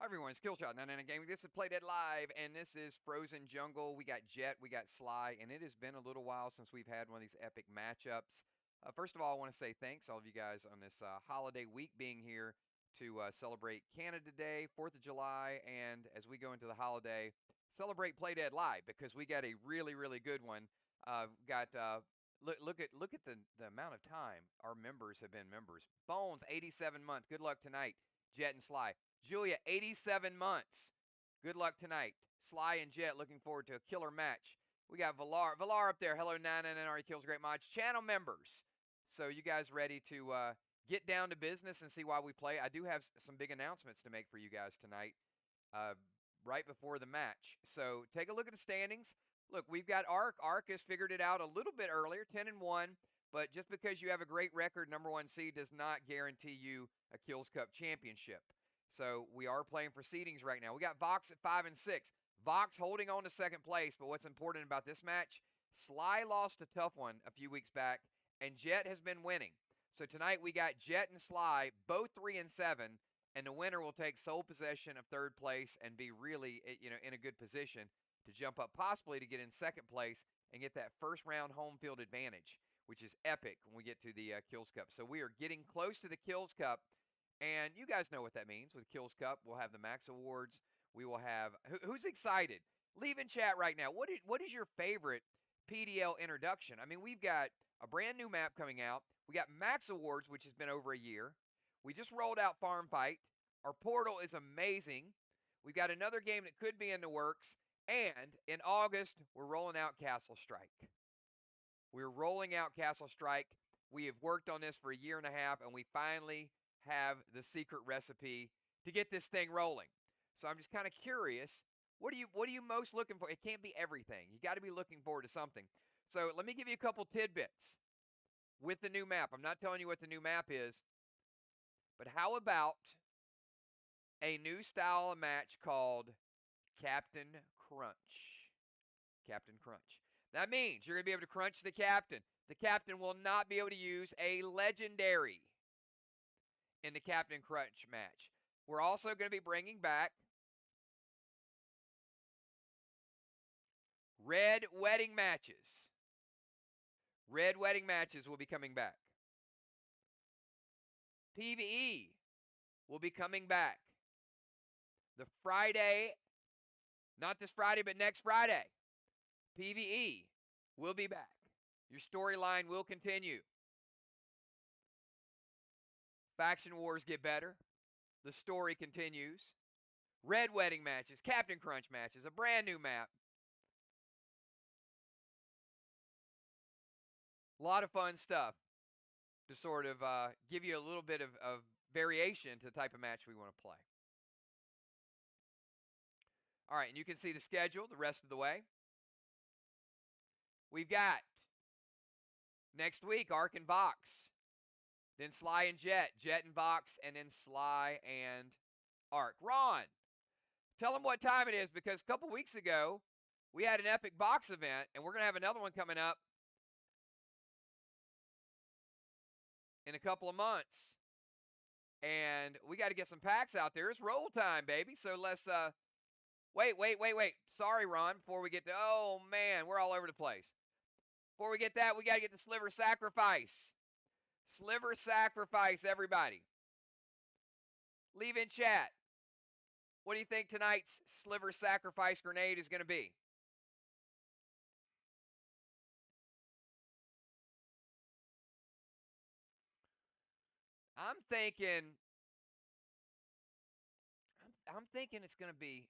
Everyone, Skillshot, 99 Gaming. This is Play Dead Live, and this is Frozen Jungle. We got Jet, we got Sly, and it has been a little while since we've had one of these epic matchups. First of all, I want to say thanks, all of you guys, on this holiday week being here to celebrate Canada Day, 4th of July, and as we go into the holiday, celebrate Play Dead Live because we got a really, really good one. Look at the amount of time our members have been members. Bones, 87 months. Good luck tonight, Jet and Sly. Julia, 87 months. Good luck tonight. Sly and Jet, looking forward to a killer match. We got Valar. Valar up there. Hello, 99 already kills great mods. Channel members. So you guys ready to get down to business and see why we play? I do have some big announcements to make for you guys tonight right before the match. So take a look at the standings. Look, we've got Ark. Ark has figured it out a little bit earlier, 10-1. But just because you have a great record, number one seed does not guarantee you a Kills Cup championship. So we are playing for seedings right now. We got Vox at 5-6. Vox holding on to second place, but what's important about this match, Sly lost a tough one a few weeks back, and Jet has been winning. So tonight we got Jet and Sly, both 3-7, and the winner will take sole possession of third place and be really, in a good position to jump up possibly to get in second place and get that first round home field advantage, which is epic when we get to the Kills Cup. So we are getting close to the Kills Cup. And you guys know what that means. With Kills Cup, we'll have the Max Awards. We will have who's excited? Leave in chat right now. What is your favorite PDL introduction? I mean, we've got a brand new map coming out. We got Max Awards, which has been over a year. We just rolled out Farm Fight. Our portal is amazing. We've got another game that could be in the works. And in August, we're rolling out Castle Strike. We're rolling out Castle Strike. We have worked on this for a year and a half, and we finally have the secret recipe to get this thing rolling. So I'm just kind of curious, what are you most looking for? It can't be everything. You got to be looking forward to something. So let me give you a couple tidbits with the new map. I'm not telling you what the new map is, but how about a new style of match called Captain Crunch? Captain Crunch. That means you're going to be able to crunch the captain. The captain will not be able to use a legendary in the Captain Crunch match. We're also going to be bringing back red wedding matches. Red wedding matches will be coming back. PvE will be coming back. The Friday, not this Friday, but next Friday, PvE will be back. Your storyline will continue. Faction wars get better. The story continues. Red wedding matches, Captain Crunch matches, a brand new map. A lot of fun stuff to sort of give you a little bit of variation to the type of match we want to play. All right, and you can see the schedule the rest of the way. We've got next week, Ark and Vox. Then Sly and Jet, Jet and Vox, and then Sly and Ark. Ron, tell them what time it is, because a couple weeks ago, we had an epic box event, and we're going to have another one coming up in a couple of months. And we got to get some packs out there. It's roll time, baby. So let's, wait. Sorry, Ron, before we get to, oh, man, we're all over the place. Before we get that, we got to get the Sliver Sacrifice. Sliver Sacrifice, everybody. Leave in chat. What do you think tonight's Sliver Sacrifice grenade is going to be? I'm thinking it's going to be,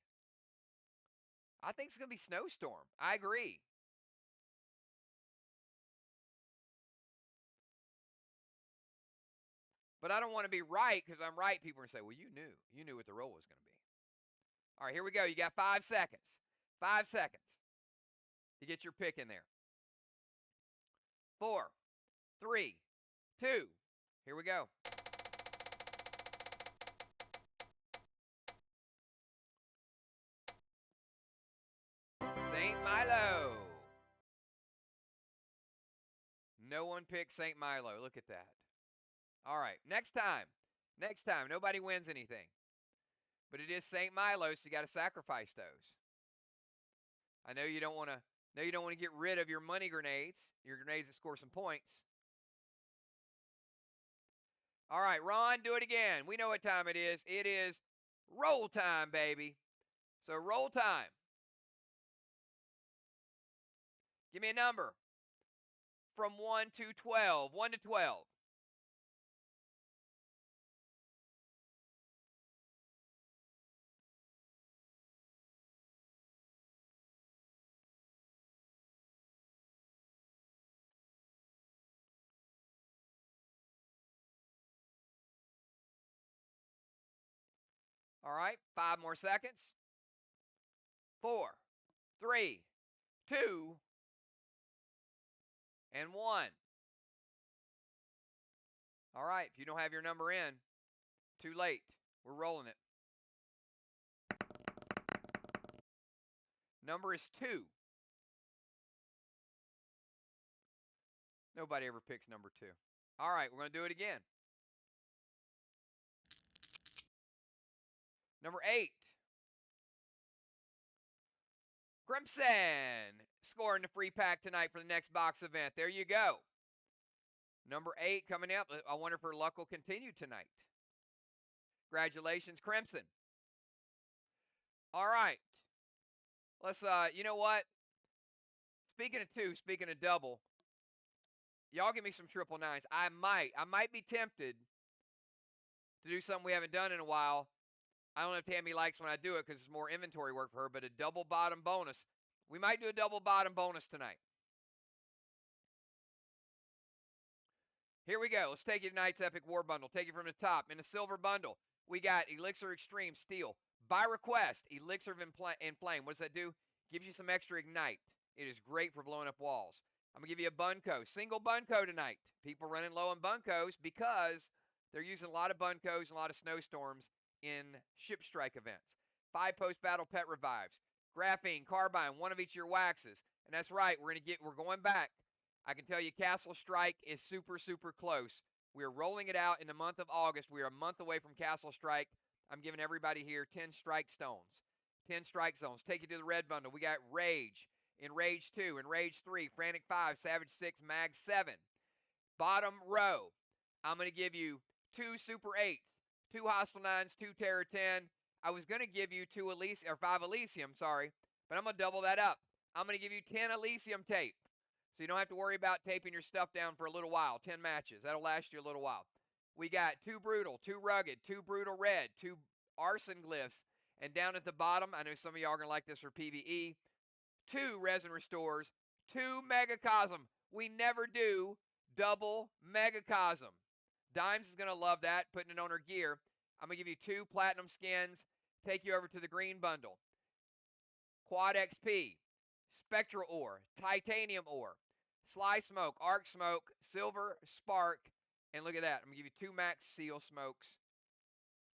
I think it's going to be Snowstorm. I agree. But I don't want to be right, because I'm right. People are going to say, well, you knew what the roll was going to be. All right, here we go. You got 5 seconds. 5 seconds to get your pick in there. 4, 3, 2, here we go. St. Milo. No one picked St. Milo. Look at that. All right, next time, nobody wins anything. But it is St. Milo, so you got to sacrifice those. I know you don't want to get rid of your money grenades, your grenades that score some points. All right, Ron, do it again. We know what time it is. It is roll time, baby. So roll time. Give me a number from 1 to 12. 1 to 12. All right, 5 more seconds. 4, 3, 2, and 1. All right, if you don't have your number in, too late. We're rolling it. Number is 2. Nobody ever picks number 2. All right, we're going to do it again. Number 8. Crimson scoring the free pack tonight for the next box event. There you go. Number 8 coming up. I wonder if her luck will continue tonight. Congratulations, Crimson. All right. Let's, you know what? Speaking of 2, speaking of double, y'all give me some 999s. I might be tempted to do something we haven't done in a while. I don't know if Tammy likes when I do it because it's more inventory work for her, but a double bottom bonus. We might do a double bottom bonus tonight. Here we go. Let's take you tonight's Epic War Bundle. Take it from the top. In the silver bundle, we got Elixir Extreme Steel. By request, Elixir of Inflame. What does that do? Gives you some extra ignite. It is great for blowing up walls. I'm going to give you a Bunko. Single Bunko tonight. People running low on Bunkos because they're using a lot of Bunkos and a lot of snowstorms in ship strike events. 5 post-battle pet revives. Graphene, Carbine, 1 of each of your waxes. And that's right, we're going back. I can tell you Castle Strike is super, super close. We're rolling it out in the month of August. We are a month away from Castle Strike. I'm giving everybody here 10 strike stones. 10 strike zones. Take you to the red bundle. We got Rage. In Rage 2, in Rage 3, Frantic 5, Savage 6, Mag 7. Bottom row, I'm going to give you 2 Super 8s, 2 Hostile 9s, 2 Terror 10. I was going to give you 5 Elysium, sorry, but I'm going to double that up. I'm going to give you 10 Elysium tape. So you don't have to worry about taping your stuff down for a little while. 10 matches. That'll last you a little while. We got 2 Brutal, 2 Rugged, 2 Brutal Red, 2 Arson Glyphs. And down at the bottom, I know some of y'all are going to like this for PvE, 2 Resin Restores, 2 Megacosm. We never do double Megacosm. Dimes is going to love that, putting it on her gear. I'm going to give you 2 Platinum Skins, take you over to the green bundle. Quad XP, Spectral Ore, Titanium Ore, Sly Smoke, Arc Smoke, Silver Spark, and look at that. I'm going to give you 2 Max Seal Smokes,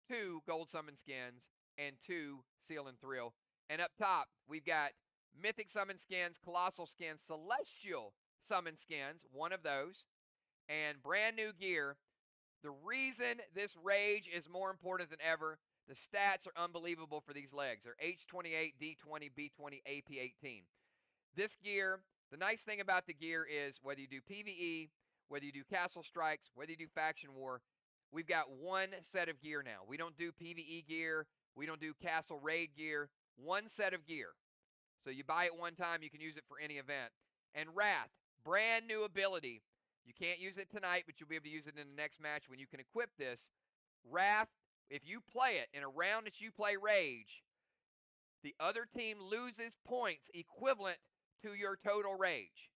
2 Gold Summon Skins, and 2 Seal and Thrill. And up top, we've got Mythic Summon Skins, Colossal Skins, Celestial Summon Skins, 1 of those, and brand new gear. The reason this Rage is more important than ever, the stats are unbelievable for these legs. They're H28, D20, B20, AP18. This gear, the nice thing about the gear is whether you do PvE, whether you do Castle Strikes, whether you do Faction War, we've got 1 set of gear now. We don't do PvE gear. We don't do Castle Raid gear. 1 set of gear. So you buy it 1 time, you can use it for any event. And Wrath, brand new ability. You can't use it tonight, but you'll be able to use it in the next match when you can equip this. Wrath, if you play it in a round that you play Rage, the other team loses points equivalent to your total Rage.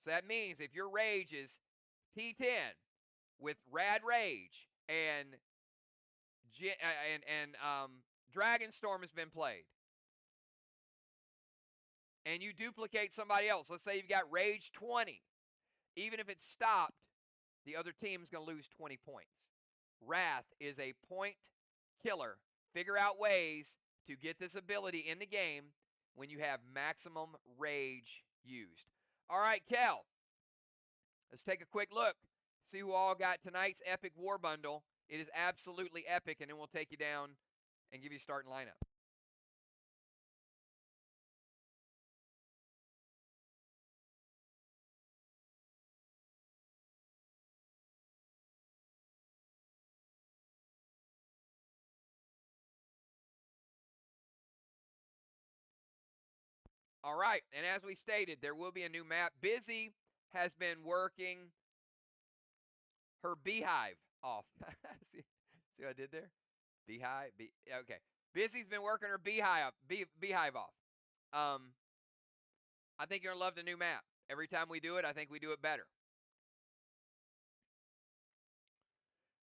So that means if your Rage is T10 with Rad Rage and Dragonstorm has been played, and you duplicate somebody else, let's say you've got Rage 20, even if it's stopped, the other team's going to lose 20 points. Wrath is a point killer. Figure out ways to get this ability in the game when you have maximum Rage used. All right, Kel, let's take a quick look. See who all got tonight's Epic War Bundle. It is absolutely epic, and then we'll take you down and give you a starting lineup. All right, and as we stated, there will be a new map. Busy has been working her beehive off. see what I did there? Beehive. Okay. Busy's been working her beehive off. I think you're gonna love the new map. Every time we do it, I think we do it better.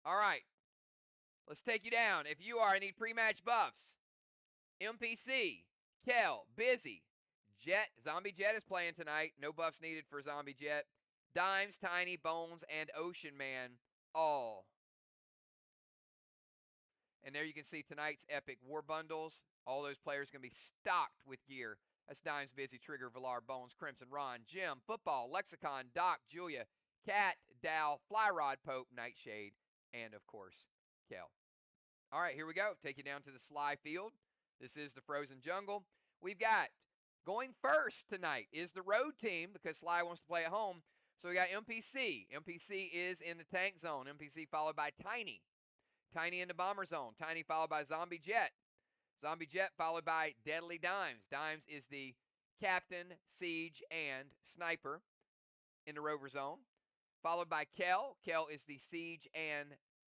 All right, let's take you down. If you are, I need pre-match buffs. MPC, Kel, Busy, Jet, Zombie Jet is playing tonight. No buffs needed for Zombie Jet. Dimes, Tiny, Bones, and Ocean Man, all. And there you can see tonight's epic war bundles. All those players going to be stocked with gear. That's Dimes, Busy, Trigger, Villar, Bones, Crimson, Ron, Jim, Football, Lexicon, Doc, Julia, Cat, Dow, Flyrod, Pope, Nightshade, and of course, Kel. All right, here we go. Take you down to the SLY field. This is the Frozen Jungle. We've got going first tonight is the road team because SLY wants to play at home. So we got MPC. MPC is in the tank zone. MPC followed by Tiny. Tiny in the bomber zone. Tiny followed by Zombie Jet. Zombie Jet followed by Deadly Dimes. Dimes is the captain, siege, and sniper in the rover zone. Followed by Kel. Kel is the siege and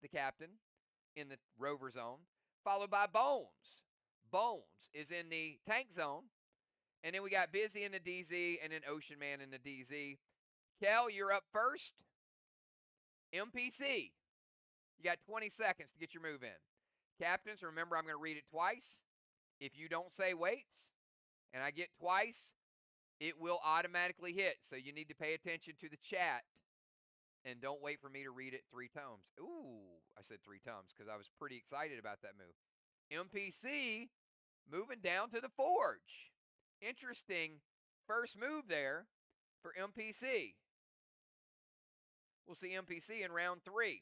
the captain in the rover zone. Followed by Bones. Bones is in the tank zone. And then we got Busy in the DZ and then Ocean Man in the DZ. Kel, you're up first. MPC. You got 20 seconds to get your move in. Captains, remember I'm going to read it twice. If you don't say waits, and I get twice, it will automatically hit. So you need to pay attention to the chat, and don't wait for me to read it 3 times. Ooh, I said 3 times because I was pretty excited about that move. MPC moving down to the Forge. Interesting first move there for MPC. We'll see MPC in round 3.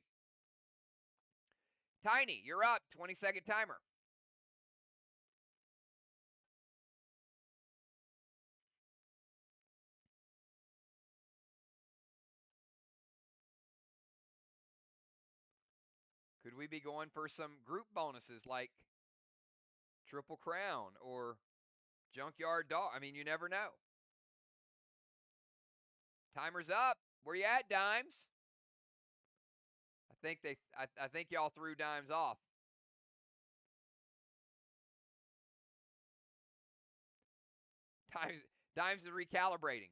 Tiny, you're up. 20-second timer. Could we be going for some group bonuses like Triple Crown or Junkyard Dog? I mean, you never know. Timer's up. Where you at, Dimes? I think y'all threw Dimes off. Dimes is recalibrating.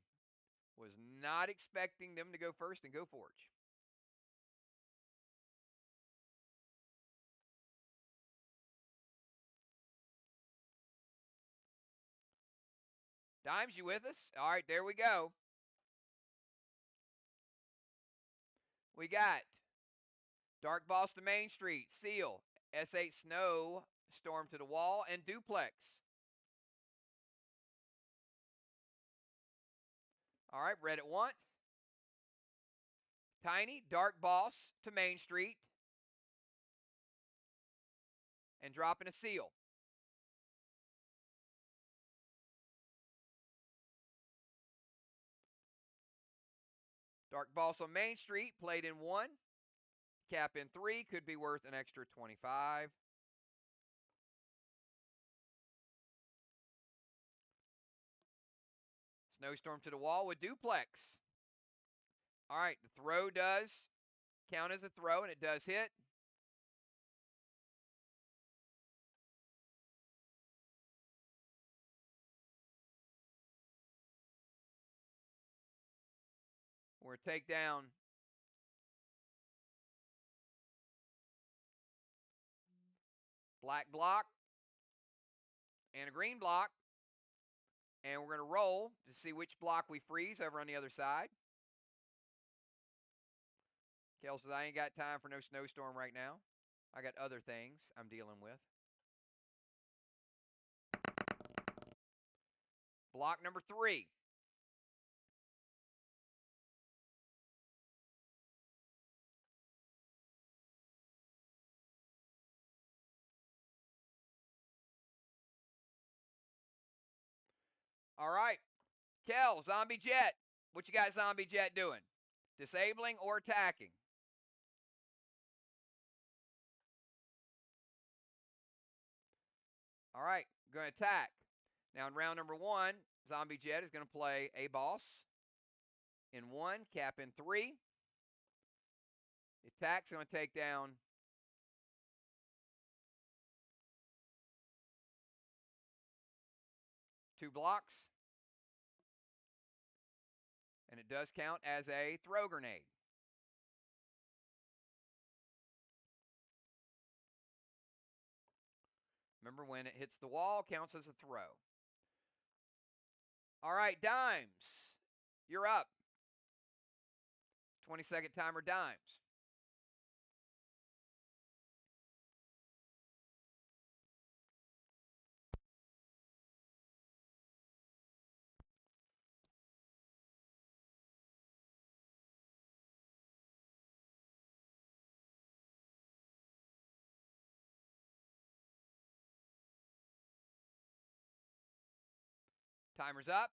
Was not expecting them to go first and go Forge. Dimes, you with us? All right, there we go. We got Dark Boss to Main Street, Seal, S8 Snow, Storm to the Wall, and Duplex. All right, read it once. Tiny, Dark Boss to Main Street, and dropping a Seal. Dark Boss on Main Street, played in 1. Cap in 3, could be worth an extra 25. Snowstorm to the Wall with Duplex. All right, the throw does count as a throw, and it does hit. We're going to take down black block and a green block. And we're going to roll to see which block we freeze over on the other side. Kel says, I ain't got time for no snowstorm right now. I got other things I'm dealing with. Block number 3. All right. Kel, Zombie Jet. What you got Zombie Jet doing? Disabling or attacking? All right, going to attack. Now in round number 1, Zombie Jet is going to play a boss in 1, cap in 3. The attack's going to take down 2 blocks. And it does count as a throw grenade. Remember, when it hits the wall, counts as a throw. All right, Dimes, you're up. 20-second timer, Dimes. Timer's up.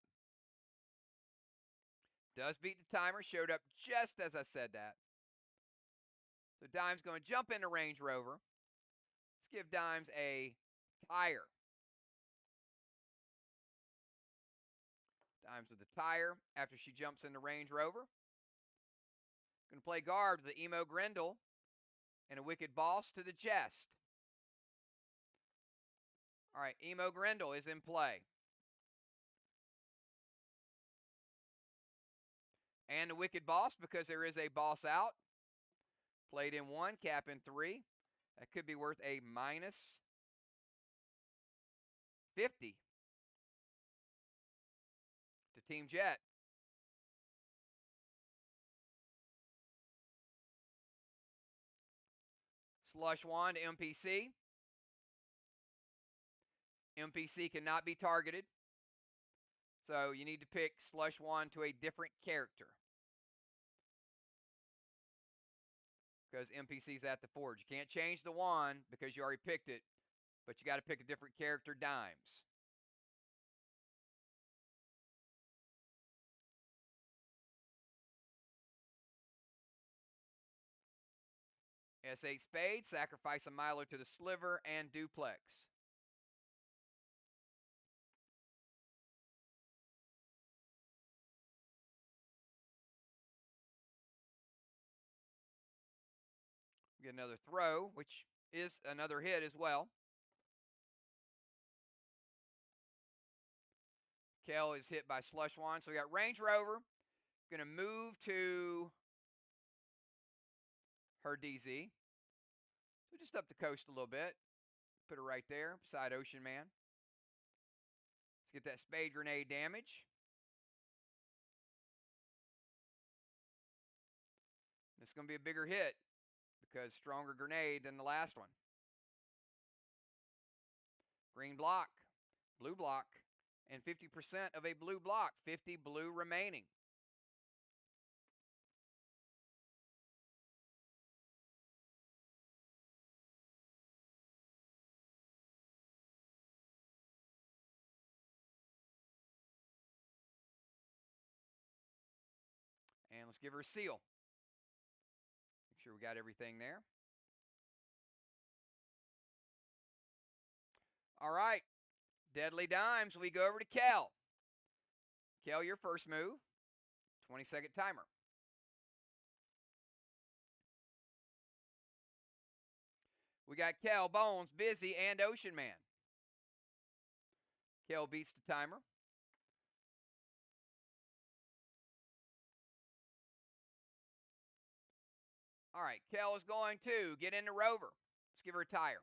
Does beat the timer. Showed up just as I said that. So Dimes going to jump into Range Rover. Let's give Dimes a tire. Dimes with the tire after she jumps into Range Rover. Going to play guard with the Emo Grendel and a Wicked Boss to the chest. All right, Emo Grendel is in play. And the Wicked Boss, because there is a boss out. Played in 1, cap in 3. That could be worth a minus 50 to Team Jet. Slush Wand to MPC. MPC cannot be targeted. So you need to pick Slush Wand to a different character. Because MPC's at the forge. You can't change the wand because you already picked it, but you got to pick a different character, Dimes. S8 Spade, sacrifice a Milo to the Sliver and Duplex. Get another throw, which is another hit as well. Kel is hit by Slush Wand. So we got Range Rover. Going to move to her DZ. So just up the coast a little bit. Put her right there beside Ocean Man. Let's get that Spade Grenade damage. This is going to be a bigger hit because stronger grenade than the last one. Green block, blue block, and 50% of a blue block. 50 blue remaining. And let's give her a seal. Make sure we got everything there. All right. Deadly Dimes. We go over to Kel. Kel, your first move. 20-second timer. We got Kel, Bones, Busy, and Ocean Man. Kel beats the timer. All right, Kel is going to get into Rover. Let's give her a tire.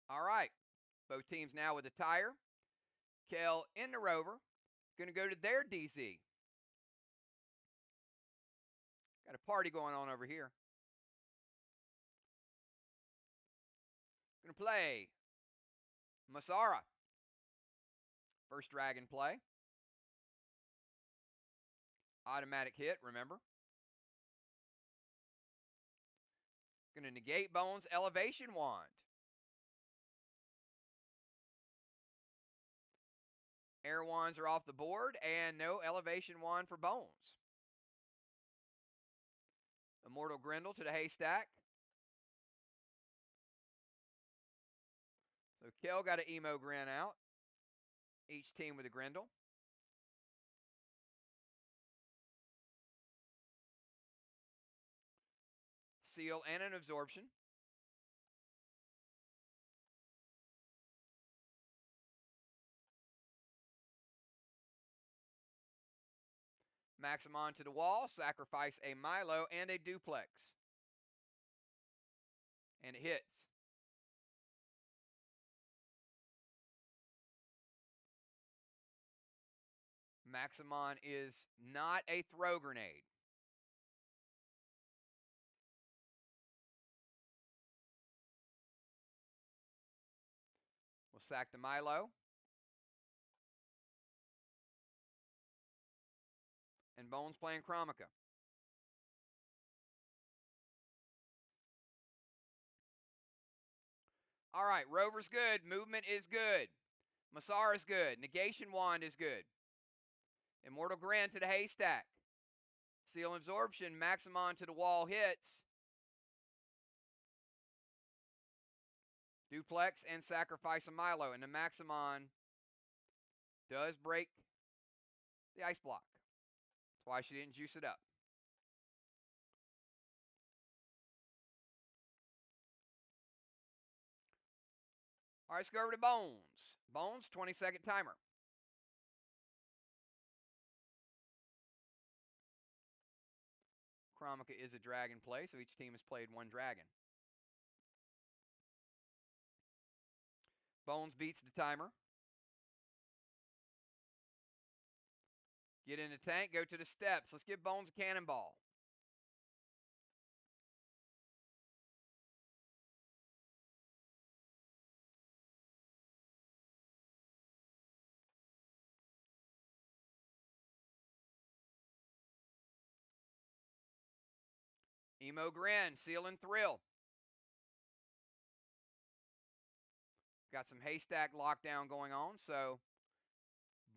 All right, both teams now with a tire. Kel in the Rover. Going to go to their DZ. Got a party going on over here. Going to play Masara. First dragon play. Automatic hit, remember. Going to negate Bones' Elevation Wand. Air Wands are off the board, and no Elevation Wand for Bones. Immortal Grendel to the haystack. So Kel got an emo grin out. Each team with a Grendel. Seal and an absorption. Maximon to the wall, sacrifice a Milo and a duplex. And it hits. Maximon is not a throw grenade. We'll sack the Milo. And Bones playing Chromica. All right, Rover's good. Movement is good. Masar is good. Negation Wand is good. Immortal Grin to the haystack. Seal Absorption. Maximon to the wall hits. Duplex and sacrifice a Milo. And the Maximon does break the ice block. That's why she didn't juice it up. All right, let's go over to Bones. Bones, 20-second timer. Chromica is a dragon play, so each team has played one dragon. Bones beats the timer. Get in the tank, go to the steps. Let's give Bones a cannonball. Emo Grin, Seal and Thrill. Got some haystack lockdown going on, so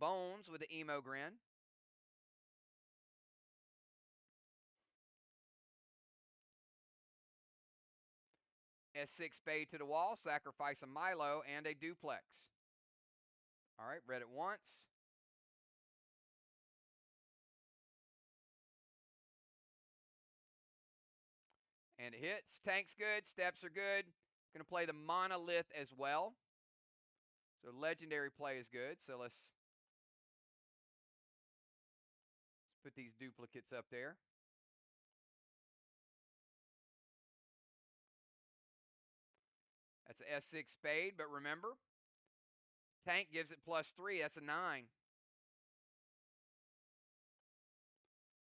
Bones with the Emo Grin. S6 Spade to the wall, sacrifice a Milo and a duplex. All right, read it once. And it hits. Tank's good. Steps are good. Going to play the Monolith as well. So legendary play is good. So let's put these duplicates up there. That's an S6 Spade, but remember, Tank gives it +3. That's a 9.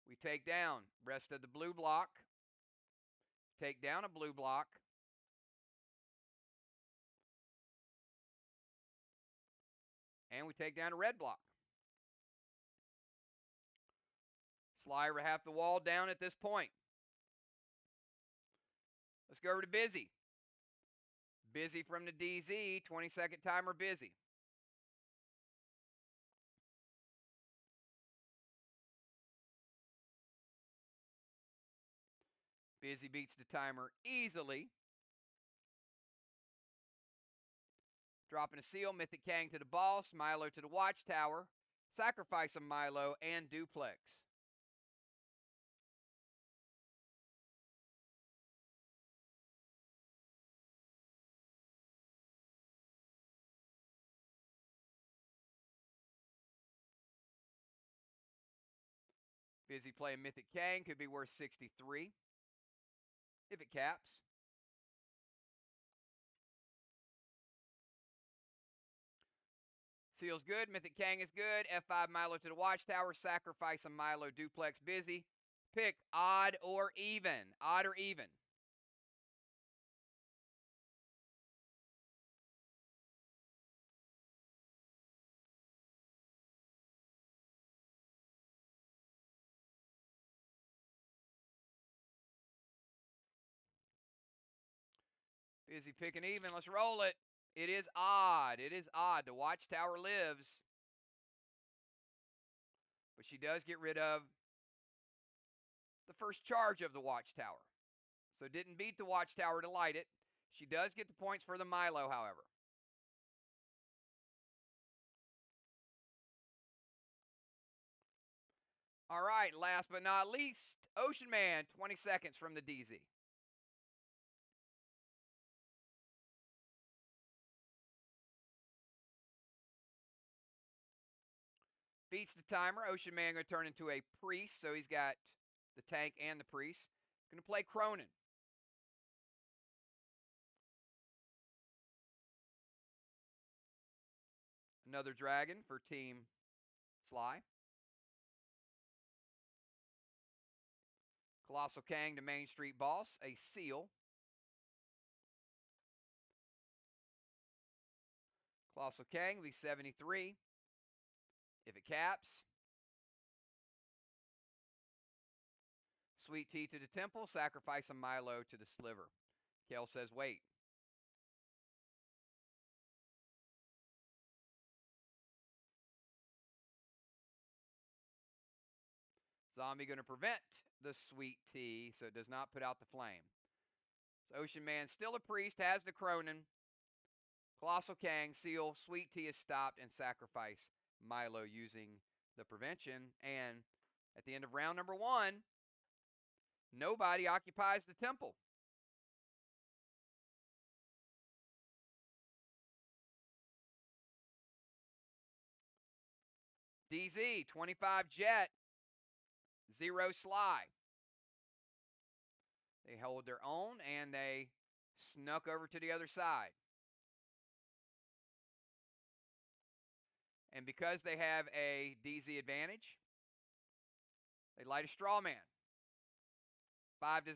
We take down rest of the blue block. Take down a blue block. And we take down a red block. SLY over half the wall down at this point. Let's go over to Busy. Busy from the DZ, 20-second timer, Busy. Busy beats the timer easily. Dropping a Seal, Mythic Kang to the boss, Milo to the watchtower, sacrifice a Milo and duplex. Busy playing Mythic Kang, could be worth 63 if it caps. Seal's good, Mythic Kang is good, F5 Milo to the watchtower, sacrifice a Milo duplex. Busy. Pick odd or even. Odd or even. Busy picking even. Let's roll it. It is odd. It is odd. The Watchtower lives. But she does get rid of the first charge of the Watchtower. So didn't beat the Watchtower to light it. She does get the points for the Milo, however. All right, last but not least, Ocean Man, 20 seconds from the DZ. Beats the timer. Ocean Man going to turn into a priest, so he's got the tank and the priest. Going to play Cronin. Another dragon for Team SLY. Colossal Kang to Main Street Boss, a seal. Colossal Kang will be 73. If it caps. Sweet Tea to the temple, sacrifice a Milo to the sliver. Kel says wait. Zombie going to prevent the Sweet Tea so it does not put out the flame. So Ocean Man still a priest, has the Cronin. Colossal Kang, seal, Sweet Tea is stopped, and sacrifice Milo using the prevention. And at the end of round number 1, nobody occupies the temple. DZ, 25 Jet, 0 SLY. They hold their own, and they snuck over to the other side. And because they have a DZ advantage, they light a straw man. 5-0.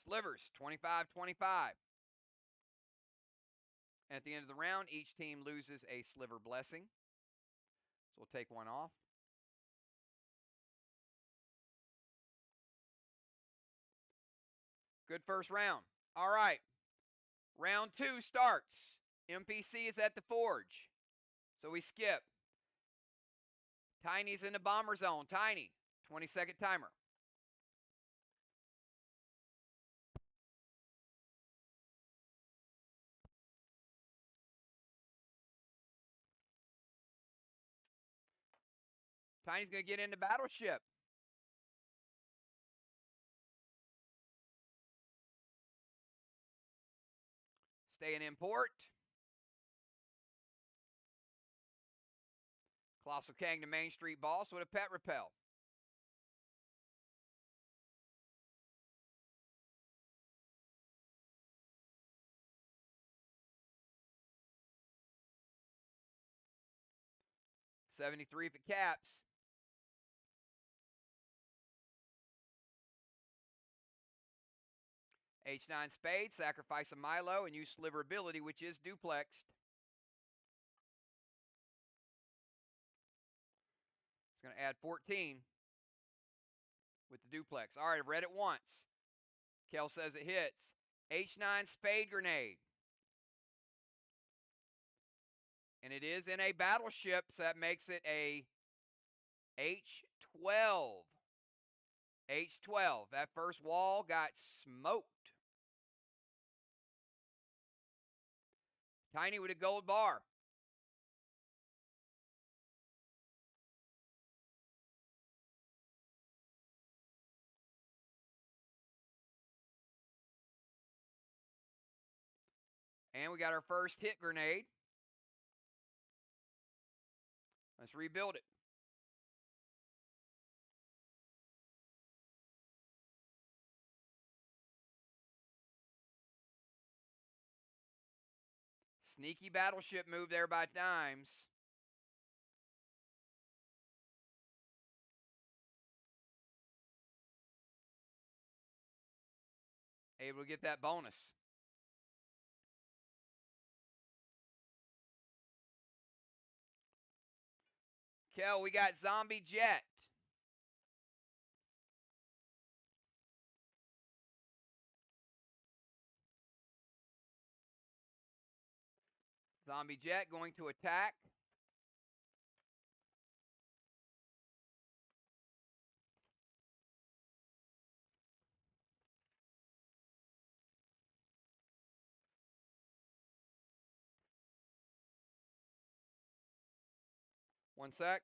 Slivers, 25-25. At the end of the round, each team loses a sliver blessing. So we'll take one off. Good first round. All right. Round 2 starts. MPC is at the forge. So we skip. Tiny's in the bomber zone. Tiny, 20-second timer. Tiny's going to get into battleship. Staying in port. Colossal Kang to Main Street Boss with a pet repel. $73 if it caps. H9 Spade, sacrifice a Milo, and use Sliver ability, which is duplexed. It's going to add 14 with the duplex. All right, I've read it once. Kel says it hits. H9 Spade Grenade. And it is in a battleship, so that makes it a H12. H12. That first wall got smoked. Tiny with a gold bar. And we got our first hit grenade. Let's rebuild it. Sneaky battleship move there by Dimes. able to get that bonus. Kel, we got Zombie Jet. Zombie Jet going to attack. One sec.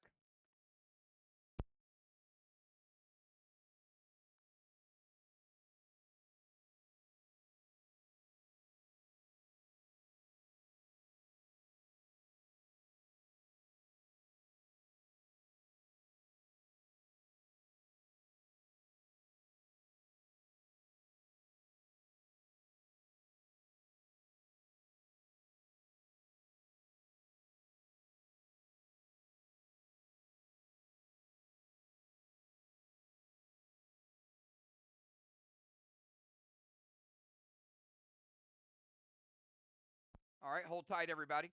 All right, hold tight, everybody.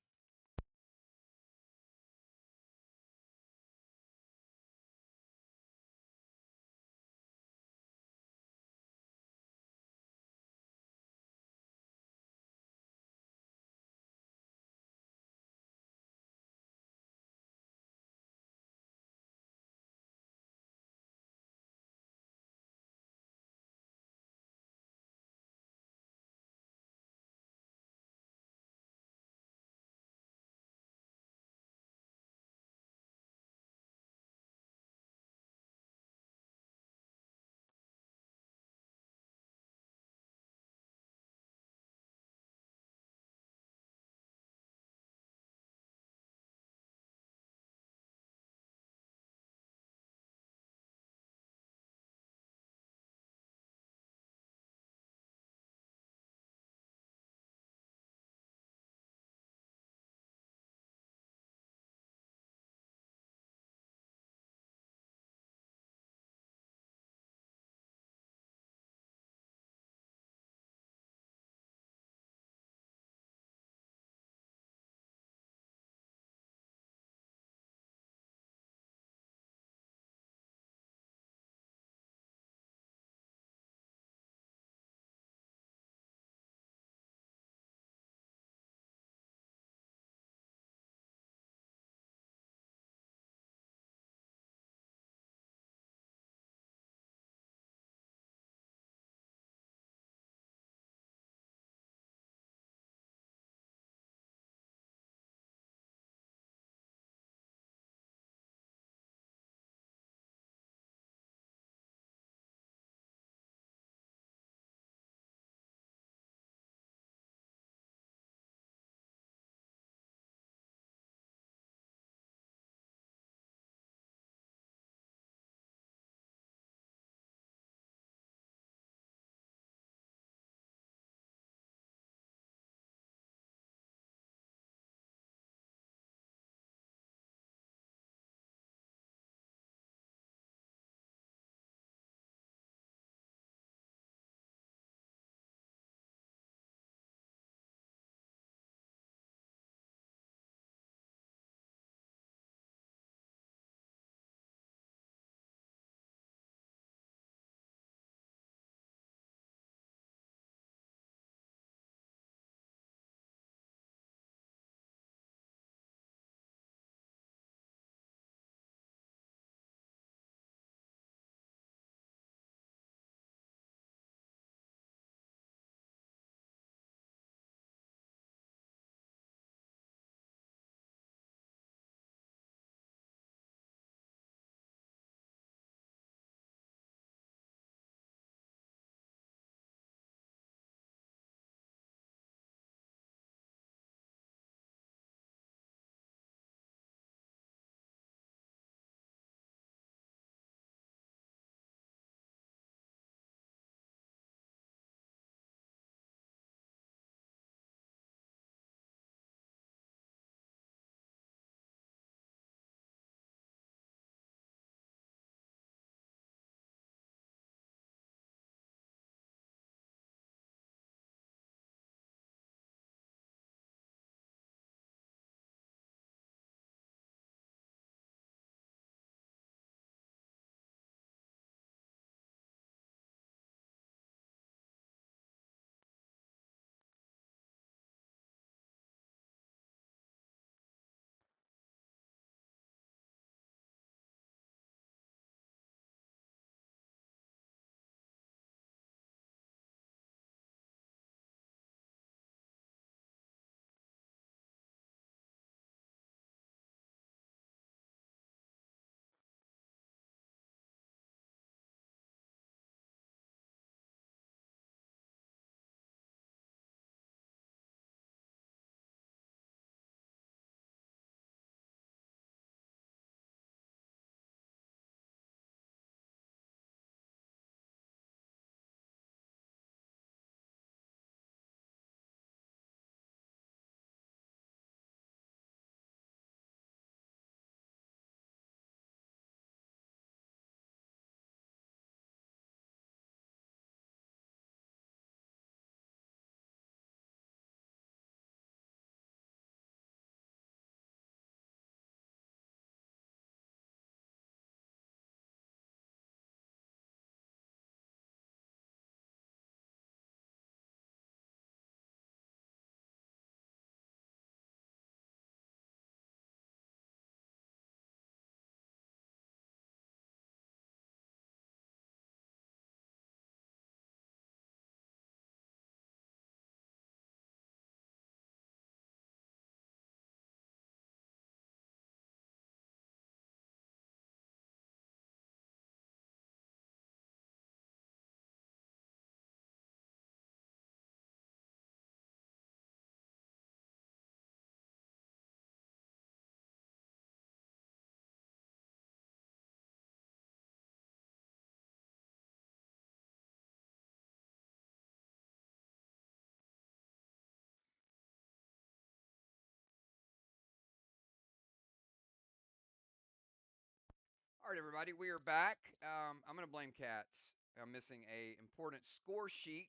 right, everybody, we are back. I'm going to blame cats. I'm missing a important score sheet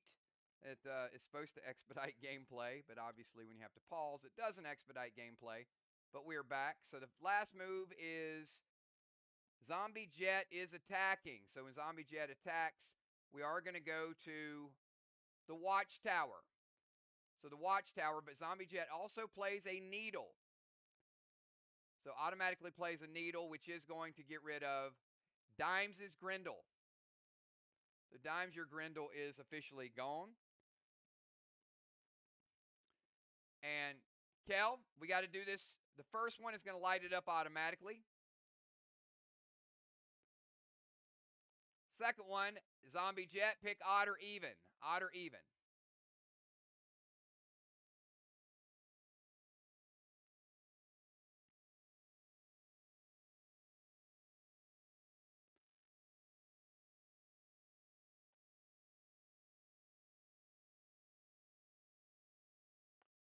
that is supposed to expedite gameplay, but obviously when you have to pause, it doesn't expedite gameplay. But we are back. So the last move is Zombie Jet is attacking. So when Zombie Jet attacks, we are going to go to the Watchtower. So the Watchtower, but Zombie Jet also plays a needle. So automatically plays a needle, which is going to get rid of Dimes' Grendel. The Dimes, your Grendel is officially gone. And Kel, we got to do this. The first one is going to light it up automatically. Second one, Zombie Jet, pick odd or even. Odd or even.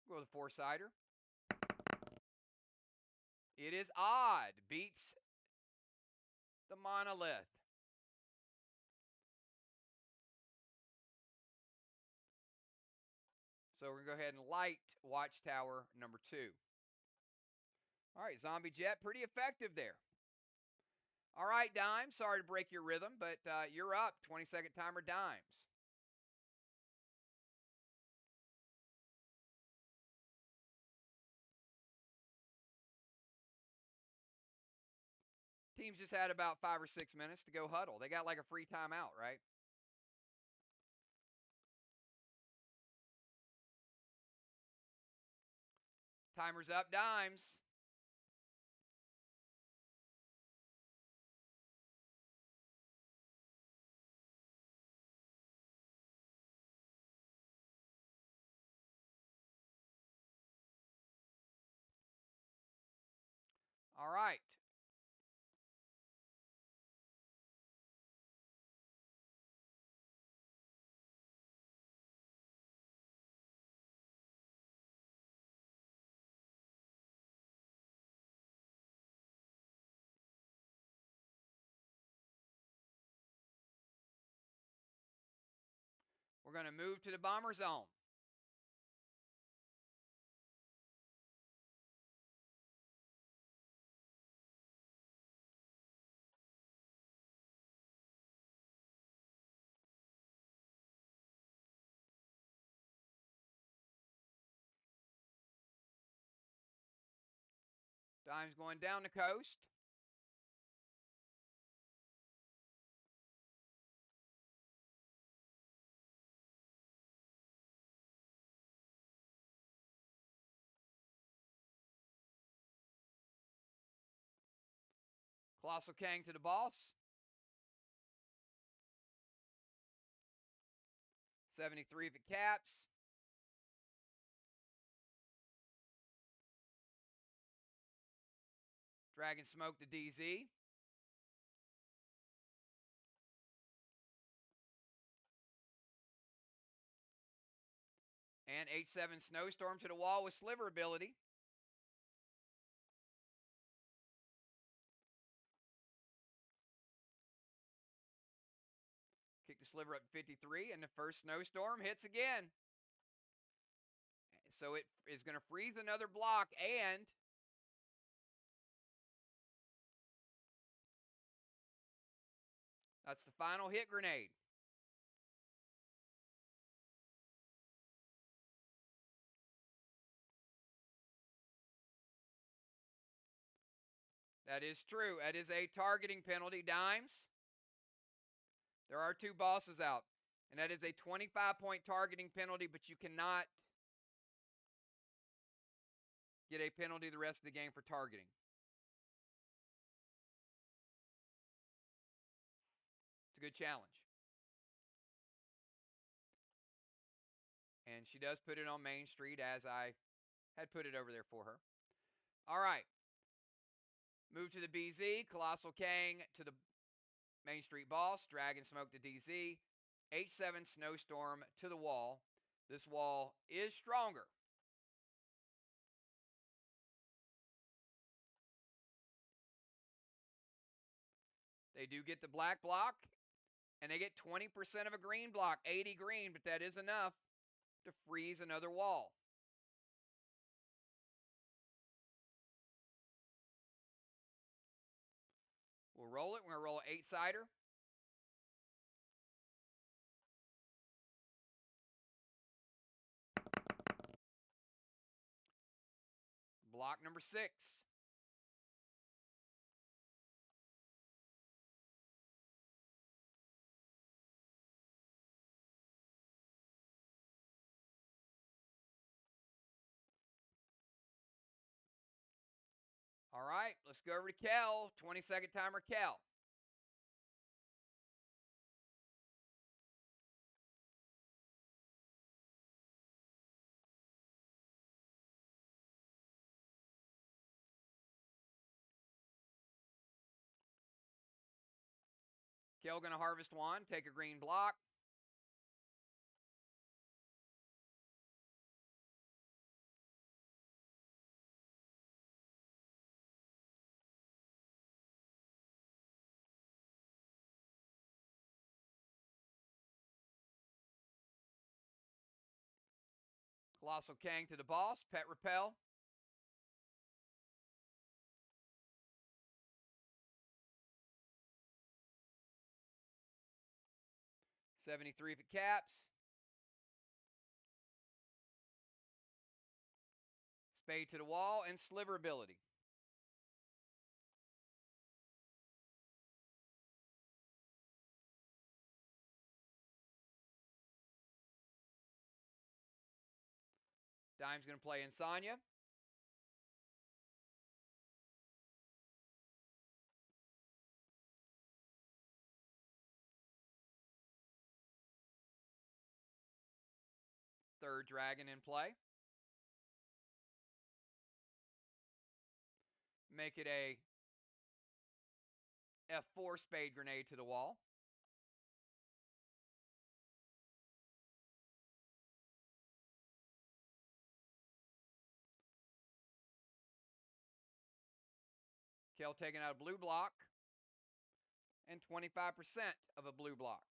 Go with a four-sider. It is odd. Beats the Monolith. So we're going to go ahead and light Watchtower number 2. All right, Zombie Jet, pretty effective there. All right, Dimes, sorry to break your rhythm, but you're up. 20-second timer, Dimes. Teams just had about 5 or 6 minutes to go huddle. They got like a free timeout, right? Timer's up, Dimes. All right. We're going to move to the bomber zone. Dimes going down the coast. Colossal Kang to the boss. 73 if it caps. Dragon Smoke to DZ. And H7 Snowstorm to the wall with sliver ability. Kick the sliver up to 53, and the first Snowstorm hits again. So it is going to freeze another block, and that's the final hit grenade. That is true. That is a targeting penalty, Dimes. There are 2 bosses out, and that is a 25-point targeting penalty, but you cannot get a penalty the rest of the game for targeting. It's a good challenge. And she does put it on Main Street, as I had put it over there for her. All right. Move to the BZ. Colossal Kang to the Main Street boss. Dragon Smoke to DZ. H7 Snowstorm to the wall. This wall is stronger. They do get the black block, and they get 20% of a green block, 80 green, but that is enough to freeze another wall. We'll roll it. We're going to roll an 8-sider. Block number 6. All right, let's go over to Kel. 20-second timer, Kel. Kel going to harvest 1, take a green block. Colossal Kang to the boss, pet repel. $73 if it caps. Spade to the wall and sliver ability. Dime's going to play Insania. Third dragon in play. Make it a F4 spade grenade to the wall. Kel taking out a blue block and 25% of a blue block.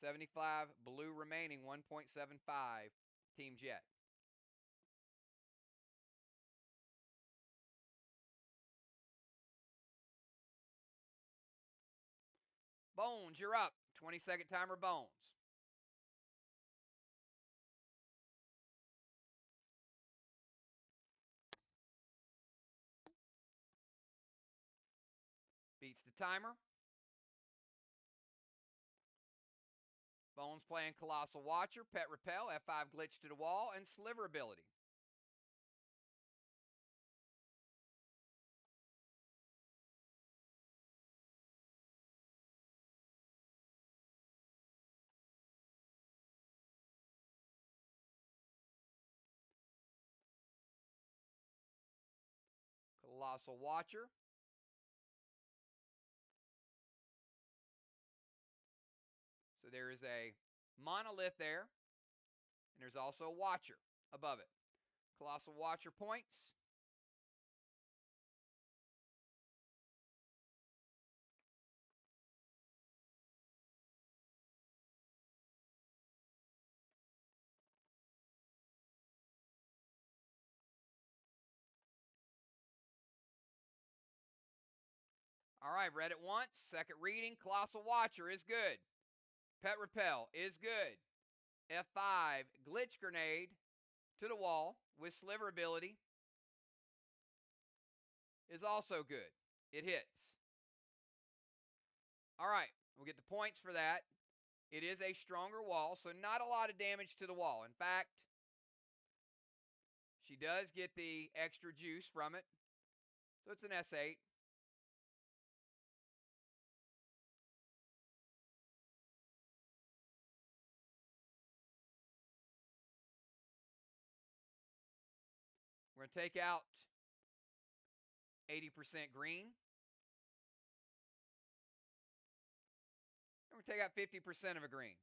75 blue remaining, 1.75 Team Jet. Bones, you're up. 20-second timer, Bones. Beats the timer. Bones playing Colossal Watcher, Pet Repel, F5 glitch to the wall, and Sliver ability. Colossal Watcher. So there is a monolith there, and there's also a Watcher above it. Colossal Watcher points. All right, read it once. Second reading, Colossal Watcher is good. Pet Repel is good. F5 glitch grenade to the wall with sliver ability is also good. It hits. All right, we'll get the points for that. It is a stronger wall, so not a lot of damage to the wall. In fact, she does get the extra juice from it. So it's an S8. We're going to take out 80% green. And we're going to take out 50% of a green.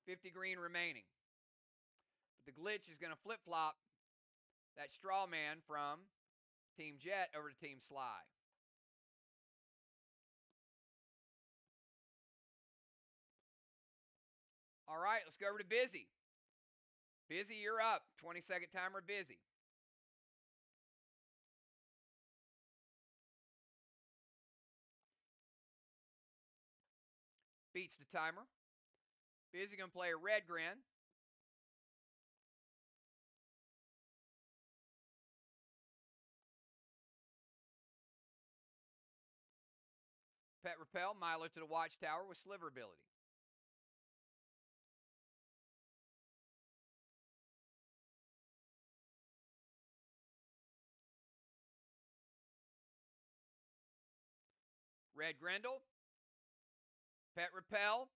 50 green remaining. But the glitch is going to flip-flop that straw man from Team Jet over to Team SLY. right, let's go over to Busy. Busy, you're up. 20-second timer, Busy. Beats the timer. Busy going to play a red grin. Pet Repel, Milo to the Watchtower with Sliver ability. Red Grendel. Pet Repel.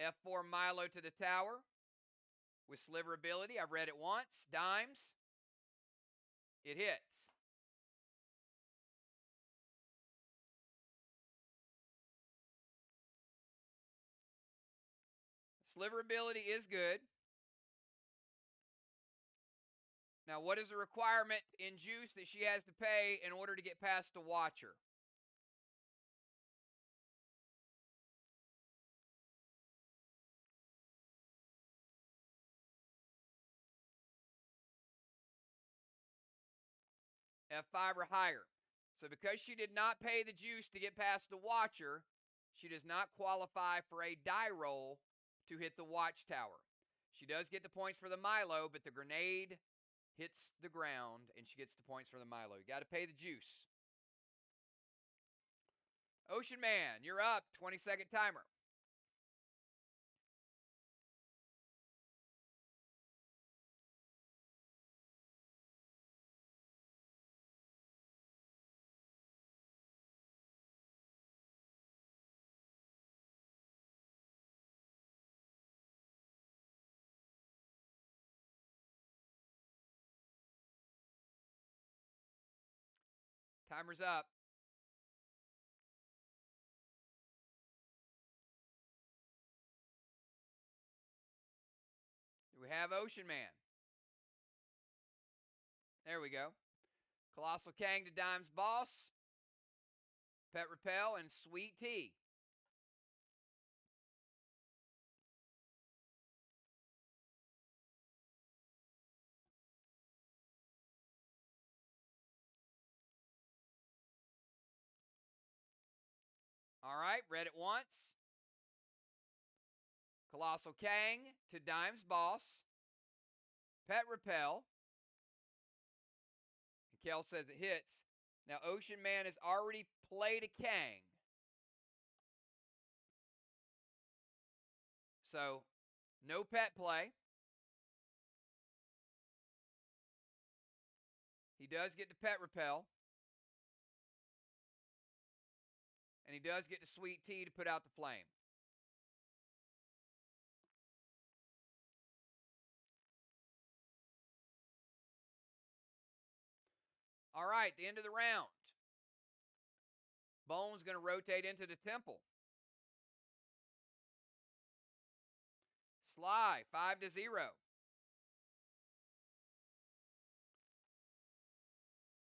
F4 Milo to the tower with Sliver ability. I've read it once. Dimes. It hits. Sliver ability is good. Now, what is the requirement in juice that she has to pay in order to get past the Watcher? F5 or higher. So because she did not pay the juice to get past the Watcher, she does not qualify for a die roll to hit the Watchtower. She does get the points for the Milo, but the grenade hits the ground, and she gets the points for the Milo. You got to pay the juice. Ocean Man, you're up. 20-second timer. Timer's up. Do we have Ocean Man? There we go. Colossal Kang to Dime's Boss. Pet Repel and Sweet Tea. All right, read it once. Colossal Kang to Dime's Boss. Pet Repel. And Kel says it hits. Now, Ocean Man has already played a Kang. So, no pet play. He does get the Pet Repel. And he does get the Sweet Tea to put out the flame. All right, the end of the round. Bone's going to rotate into the temple. SLY, 5-0.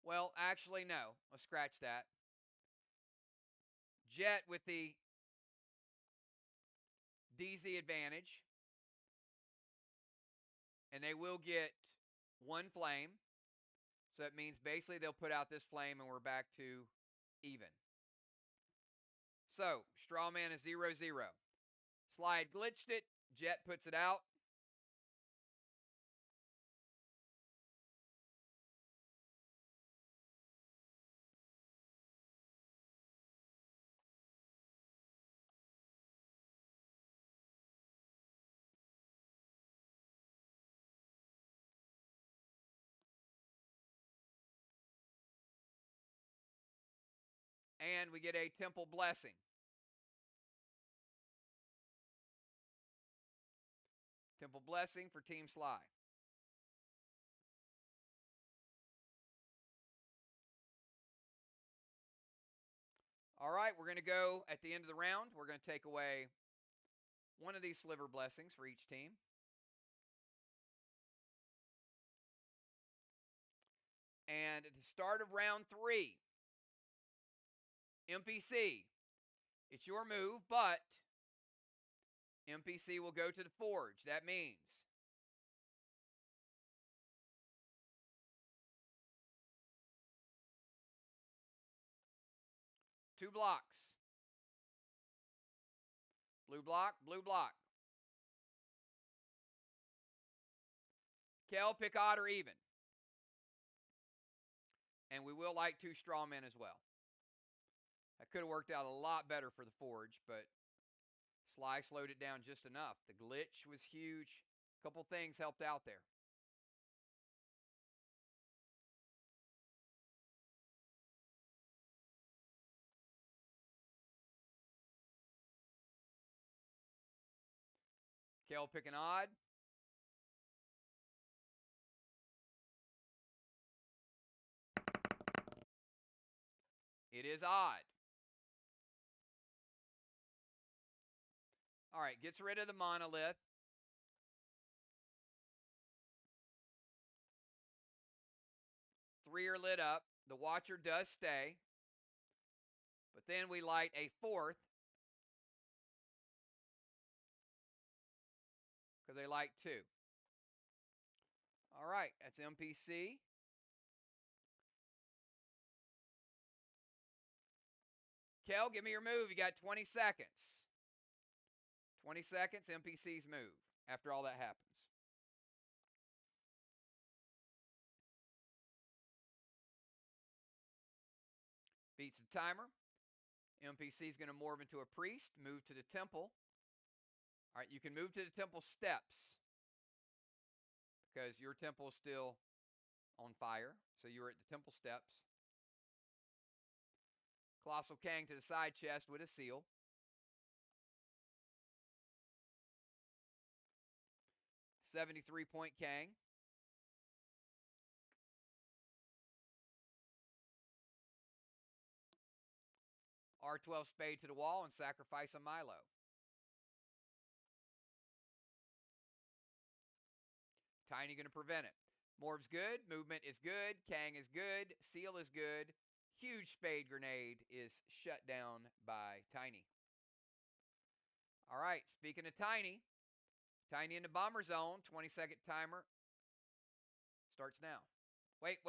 Well, actually, no. Let's scratch that. Jet with the DZ advantage. And they will get one flame. So it means basically they'll put out this flame and we're back to even. So, Strawman is 0-0. Slide glitched it. Jet puts it out. And we get a Temple Blessing. Temple Blessing for Team SLY. All right, we're going to go at the end of the round. We're going to take away one of these Sliver Blessings for each team. And at the start of round 3, MPC, it's your move, but MPC will go to the forge. That means 2 blocks. Blue block, blue block. Kel, pick odd or even. And we will like 2 straw men as well. That could have worked out a lot better for the forge, but SLY slowed it down just enough. The glitch was huge. A couple things helped out there. Kel picking odd. It is odd. All right, gets rid of the monolith. Three are lit up. The watcher does stay. But then we light a fourth because they like 2. All right, that's MPC. Kel, give me your move. You got 20 seconds. 20 seconds, MPC's move after all that happens. Beats the timer. MPC is going to morph into a priest, move to the temple. All right, you can move to the temple steps because your temple is still on fire. So you're at the temple steps. Colossal Kang to the side chest with a seal. $73-point Kang. R12 spade to the wall and sacrifice a Milo. Tiny going to prevent it. Morb's good. Movement is good. Kang is good. Seal is good. Huge spade grenade is shut down by Tiny. All right, speaking of Tiny, Tiny in the bomber zone. 20-second timer starts now. Wait.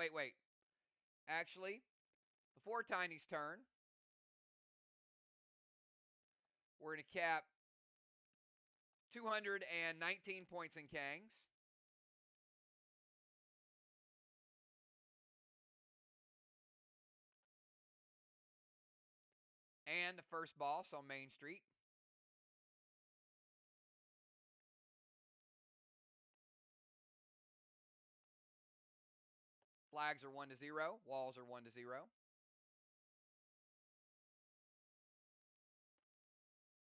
Actually, before Tiny's turn, we're going to cap 219 points in Kangs. And the first boss on Main Street. Flags are 1-0. Walls are 1-0.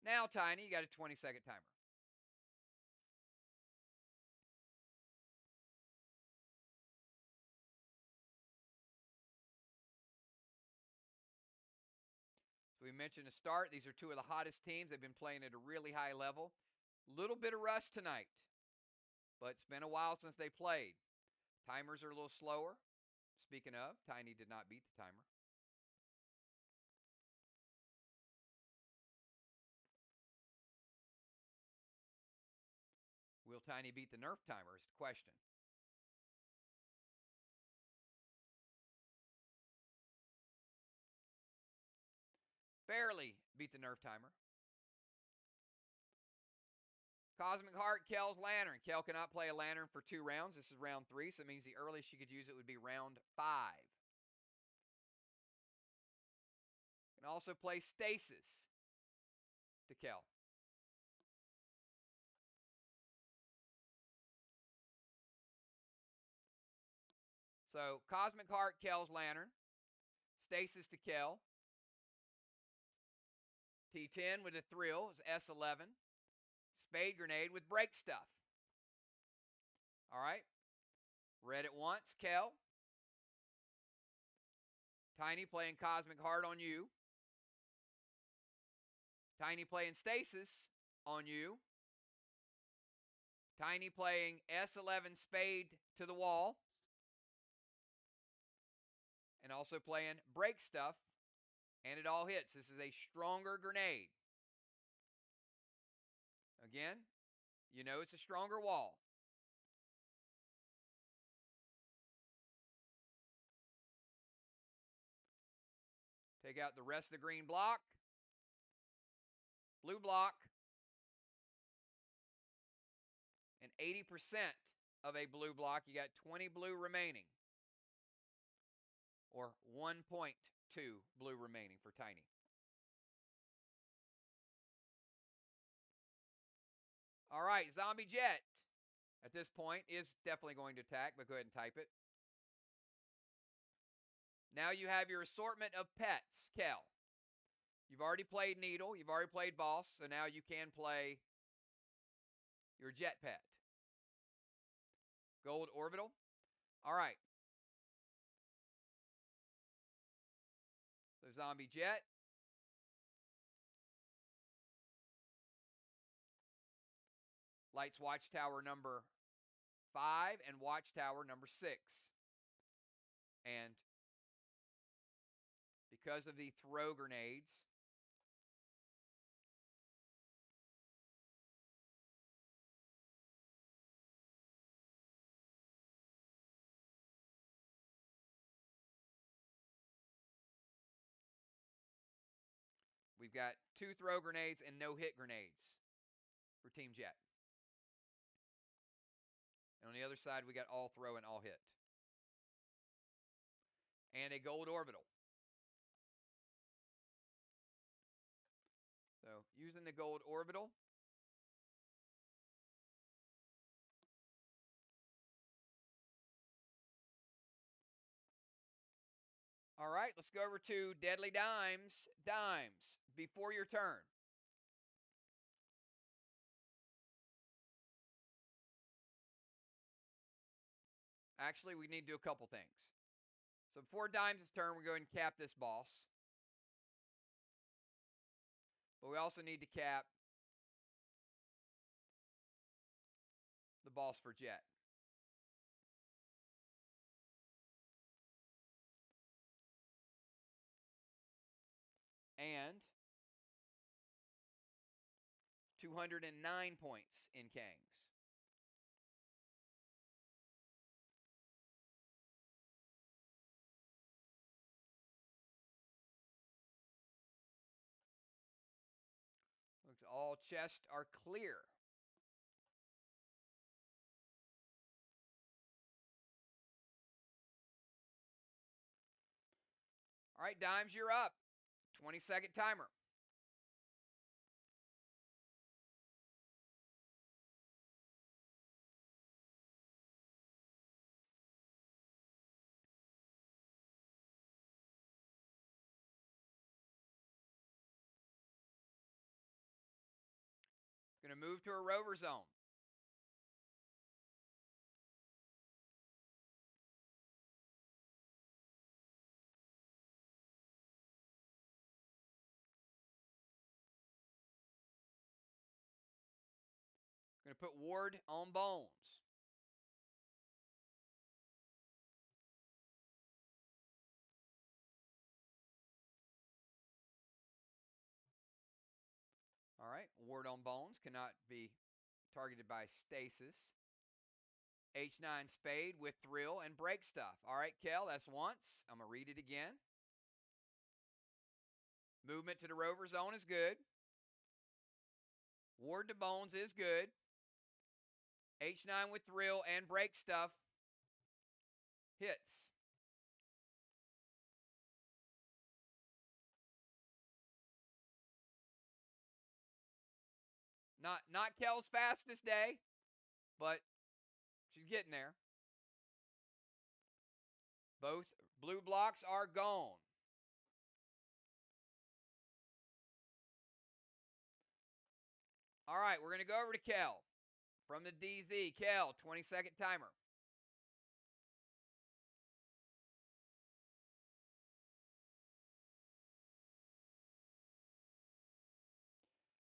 Now, Tiny, you got a 20-second timer. So we mentioned to start, these are two of the hottest teams. They've been playing at a really high level. Little bit of rust tonight, but it's been a while since they played. Timers are a little slower. Speaking of, Tiny did not beat the timer. Will Tiny beat the Nerf timer is the question. Barely beat the Nerf timer. Cosmic Heart, Kel's Lantern. Kel cannot play a Lantern for 2 rounds. This is round 3, so it means the earliest she could use it would be round 5. Can also play Stasis to Kel. So Cosmic Heart, Kel's Lantern. Stasis to Kel. T10 with a Thrill is S11. Spade Grenade with Break Stuff. All right. Read it once, Kel. Tiny playing Cosmic Heart on you. Tiny playing Stasis on you. Tiny playing S11 Spade to the wall. And also playing Break Stuff. And it all hits. This is a stronger grenade. Again, you know it's a stronger wall. Take out the rest of the green block. Blue block. And 80% of a blue block. You got 20 blue remaining. Or 1.2 blue remaining for Tiny. All right, Zombie Jet at this point is definitely going to attack, but go ahead and type it. Now you have your assortment of pets, Kel. You've already played Needle, you've already played Boss, so now you can play your Jet pet. Gold Orbital. All right. So Zombie Jet. Lights Watchtower number 5 and Watchtower number 6. And because of the throw grenades, we've got 2 throw grenades and no hit grenades for Team Jet. And on the other side, we got all throw and all hit. And a gold orbital. So using the gold orbital. All right, let's go over to Deadly Dimes. Dimes, before your turn. Actually, we need to do a couple things. So before Dimes' turn, we're going to cap this boss. But we also need to cap the boss for Jet. And 209 points in Kangs. Looks all chests are clear. All right, Dimes, you're up. 20-second timer. Going to move to a rover zone. Going to put Ward on Bones. All right, Ward on Bones cannot be targeted by Stasis. H9 Spade with Thrill and Break Stuff. All right, Kel, that's once. I'm going to read it again. Movement to the rover zone is good. Ward to Bones is good. H9 with Thrill and Break Stuff hits. Not Kel's fastest day, but she's getting there. Both blue blocks are gone. All right, we're going to go over to Kel from the DZ. Kel, 20-second timer.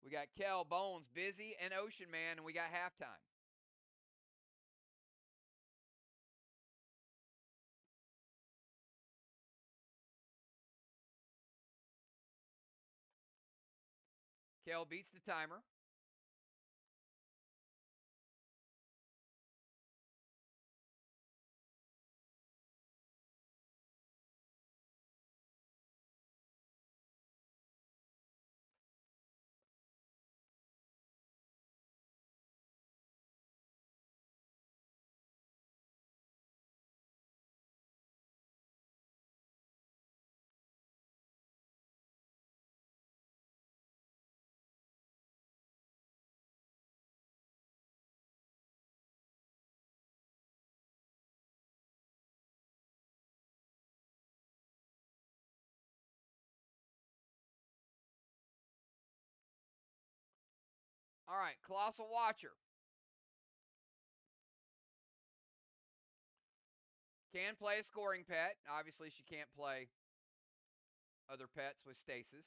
We got Kel, Bones, Busy, and Ocean Man, and we got halftime. Kel beats the timer. All right, Colossal Watcher. Can play a scoring pet. Obviously, she can't play other pets with stasis.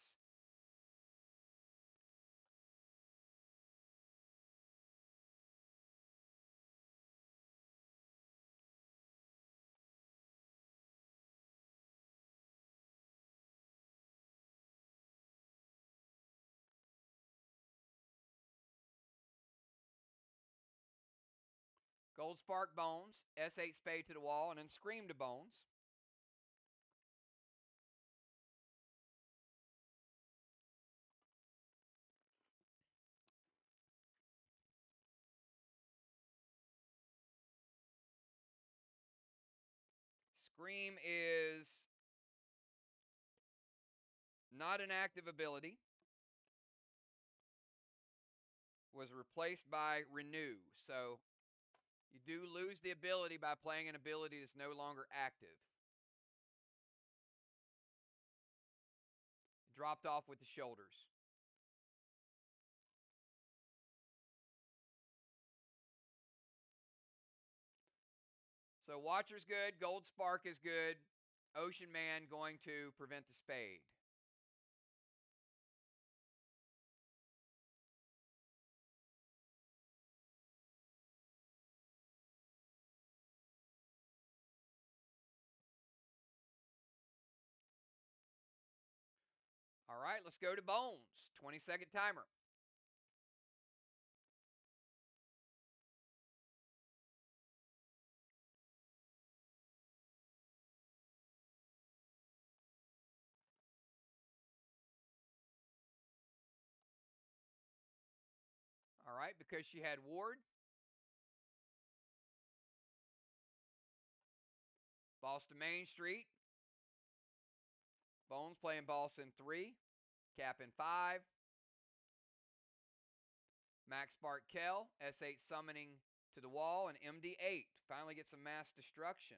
Gold Spark Bones, S8 Spade to the wall, and then Scream to Bones. Scream is not an active ability. Was replaced by Renew. So you do lose the ability by playing an ability that's no longer active. Dropped off with the shoulders. So Watcher's good. Gold Spark is good. Ocean Man going to prevent the spade. All right, let's go to Bones. 20-second timer. All right, because she had Ward. Boston Main Street. Bones playing Boston 3. Cap in 5. Max Spark Kell. S8 summoning to the wall. And MD8. Finally get some mass destruction.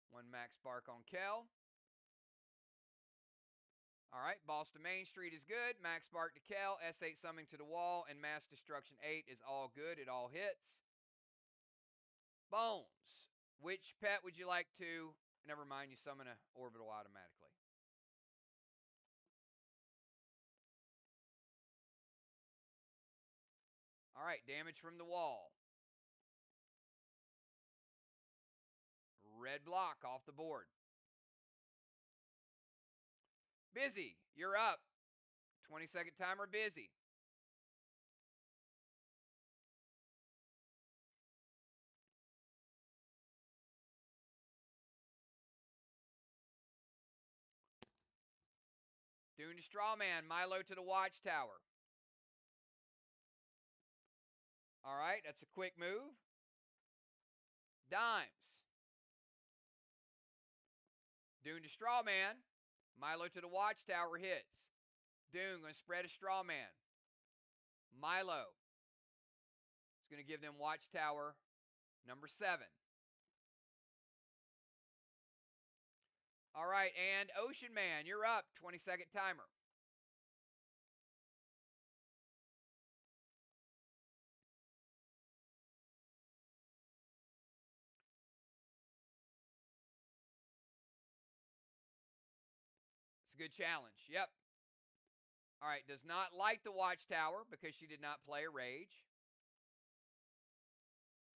One Max Spark on Kell. All right, Boston Main Street is good. Max Spark to Kell, S8 summoning to the wall, and Mass Destruction 8 is all good. It all hits. Bones. Which pet would you like to... Never mind, you summon an orbital automatically. All right, damage from the wall. Red block off the board. Busy, you're up. 20-second timer, Busy. Dune to Strawman, Milo to the Watchtower. All right, that's a quick move. Dimes. Dune to Strawman, Milo to the Watchtower hits. Dune going to spread a Strawman. Milo is going to give them Watchtower number 7. All right, and Ocean Man, you're up. 20-second timer. It's a good challenge. Yep. All right, does not like the Watchtower because she did not play a Rage.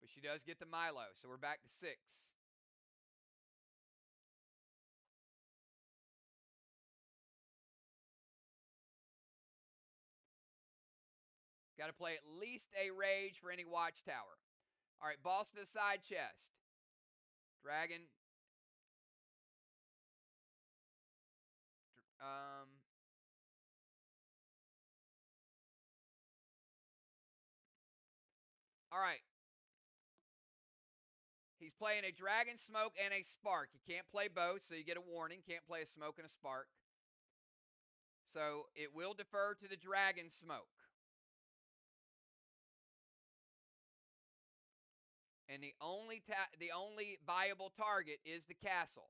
But she does get the Milo, so we're back to 6. Got to play at least a Rage for any Watchtower. All right, Boston to side chest. Dragon. All right. He's playing a Dragon, Smoke, and a Spark. You can't play both, so you get a warning. Can't play a Smoke and a Spark. So it will defer to the Dragon Smoke. And the only viable target is the castle.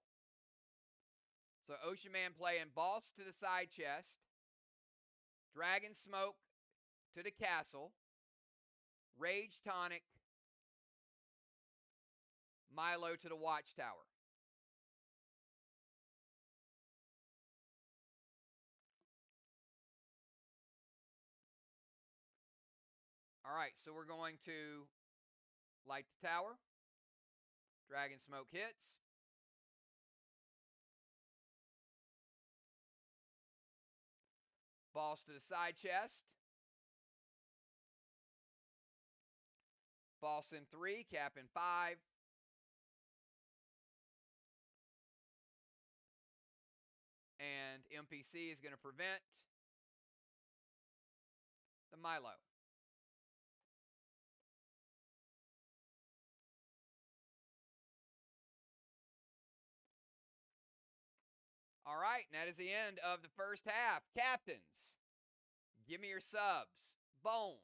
So Ocean Man playing Boss to the side chest, Dragon Smoke to the castle, Rage Tonic, Milo to the Watchtower. All right, so we're going to light the tower. Dragon Smoke hits. Boss to the side chest. Boss in 3, cap in 5. And MPC is going to prevent the Milo. All right, and that is the end of the first half. Captains, give me your subs. Bones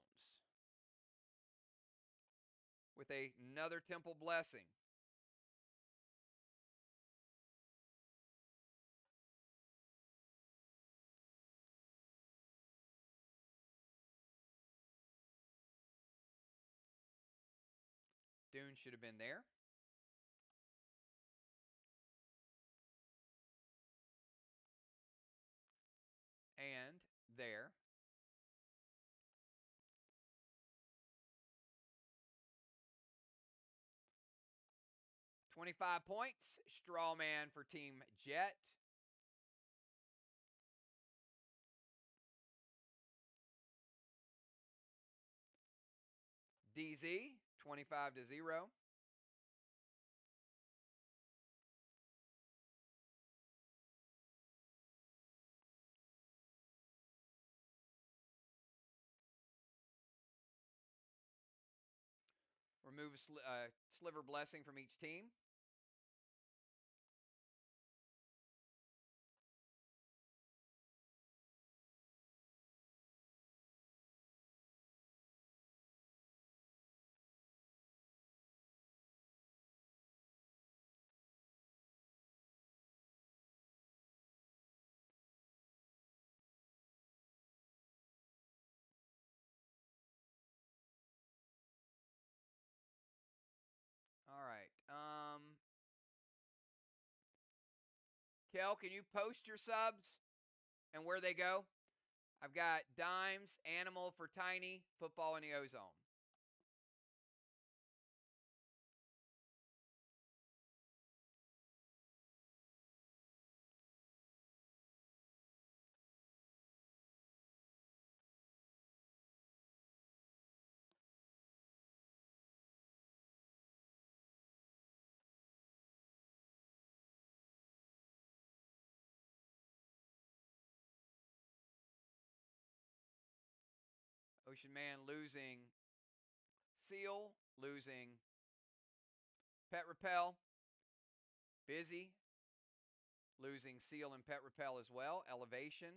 with another Temple Blessing. Dune should have been there. And there. $25 points. Straw man for Team Jet. DZ, 25-0. Remove a sliver blessing from each team. All right. Kel, can you post your subs and where they go? I've got Dimes, Animal for Tiny, Football in the Ozone. Ocean Man losing Seal, losing Pet Repel. Busy, losing Seal and Pet Repel as well. Elevation.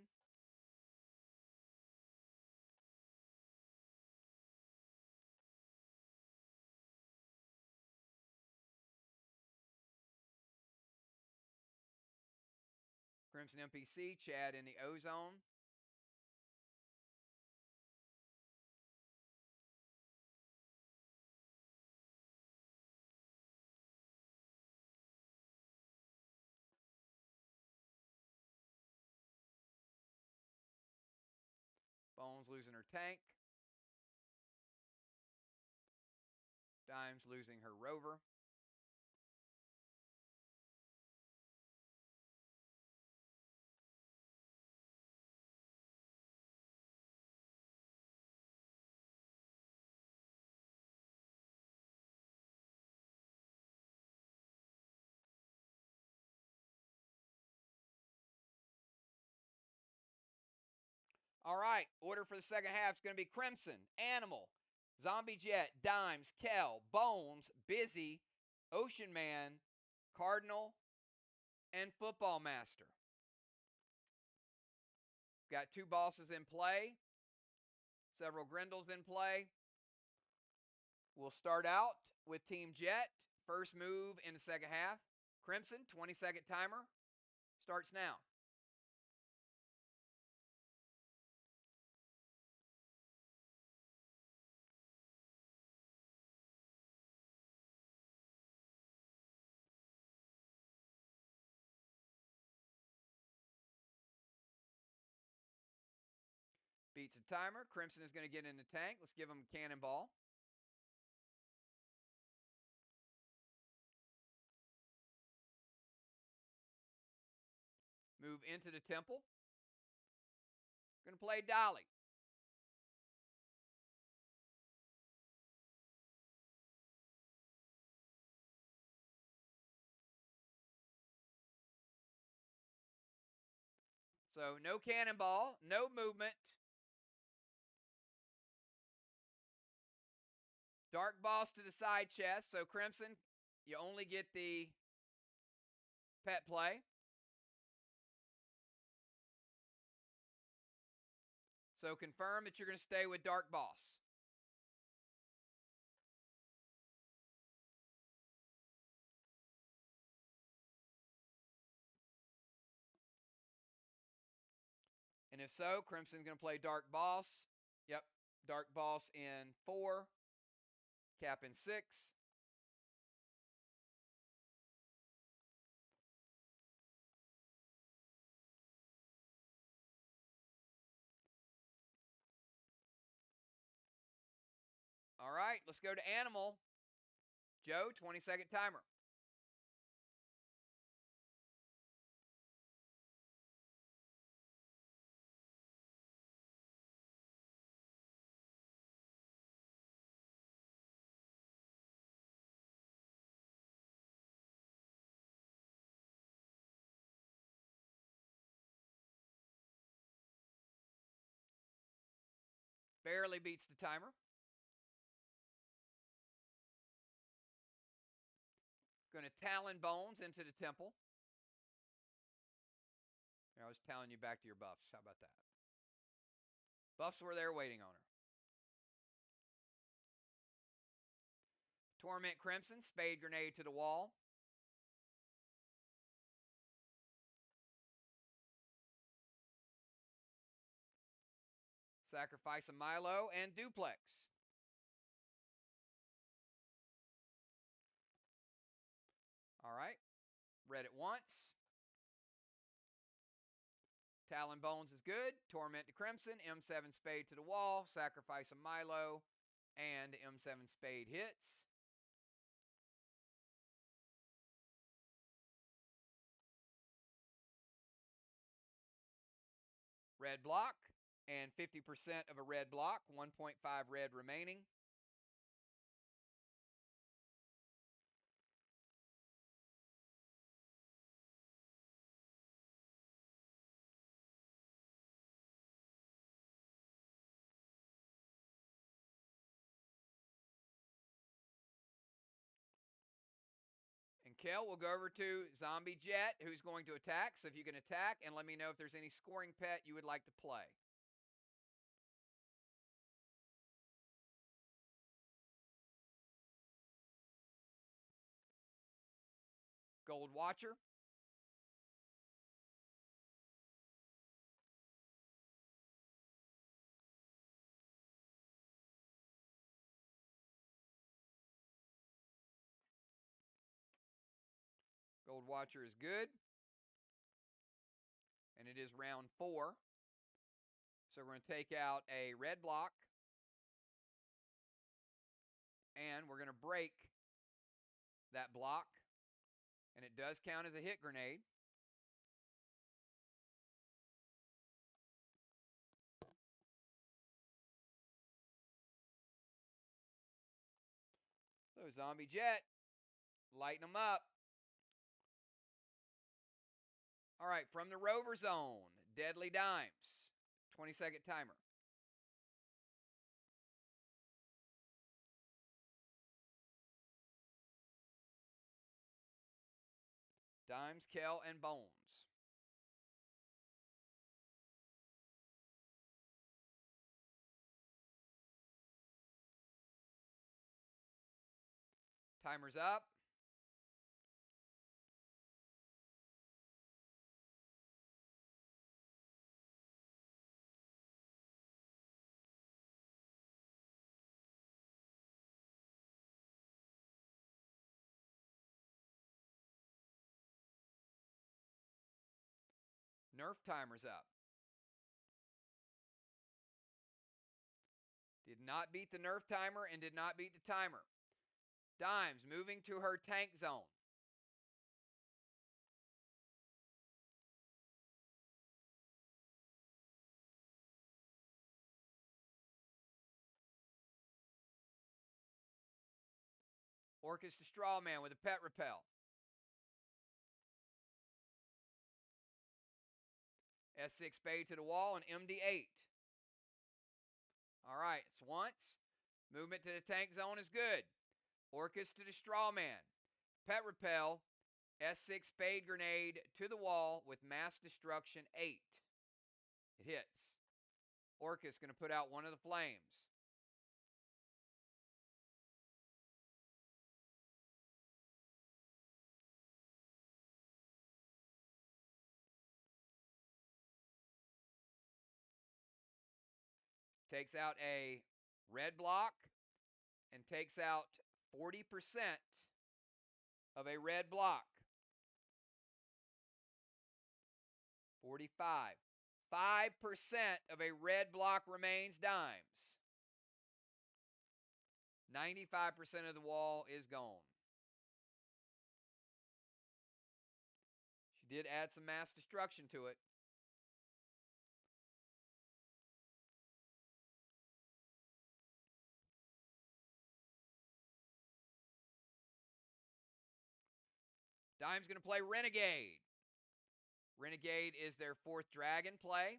Crimson MPC, Chad in the Ozone. Bones losing her tank. Dimes losing her rover. All right, order for the second half is going to be Crimson, Animal, Zombie Jet, Dimes, Kel, Bones, Busy, Ocean Man, Cardinal, and Football Master. Got 2 bosses in play, several Grendels in play. We'll start out with Team Jet. First move in the second half. Crimson, 20-second timer. Starts now. Beats the timer. Crimson is going to get in the tank. Let's give him a cannonball. Move into the temple. Going to play Dolly. So no cannonball, no movement. Dark Boss to the side chest. So Crimson, you only get the pet play. So confirm that you're going to stay with Dark Boss. And if so, Crimson's going to play Dark Boss. Yep, Dark Boss in 4, Cap in 6. All right, let's go to Animal. Joe, 20-second timer. Barely beats the timer. Going to Talon Bones into the temple. I was telling you back to your buffs. How about that? Buffs were there waiting on her. Torment Crimson, Spade Grenade to the wall. Sacrifice a Milo and Duplex. All right. Read it once. Talon Bones is good. Torment to Crimson. M7 Spade to the wall. Sacrifice a Milo. And M7 Spade hits. Red block. And 50% of a red block. 1.5 red remaining. And Kel will go over to Zombie Jet, who's going to attack. So if you can attack, and let me know if there's any scoring pet you would like to play. Gold Watcher. Gold Watcher is good. And it is round 4. So we're going to take out a red block. And we're going to break that block. And it does count as a hit grenade. So Zombie Jet, lighten them up. All right, from the Rover Zone, Deadly Dimes. 20-second timer. Dimes, Kel, and Bones. Timer's up. Nerf timer's up. Did not beat the Nerf timer and did not beat the timer. Dimes moving to her tank zone. Orcus to Strawman with a pet repel. S6 spade to the wall and MD8. All right, it's once. Movement to the tank zone is good. Orcus to the Strawman. Pet repel. S6 spade grenade to the wall with mass destruction 8. It hits. Orcus going to put out one of the flames. Takes out a red block and takes out 40% of a red block. 45. 5% of a red block remains dimes. 95% of the wall is gone. She did add some mass destruction to it. Dime's going to play Renegade. Renegade is their 4th dragon play.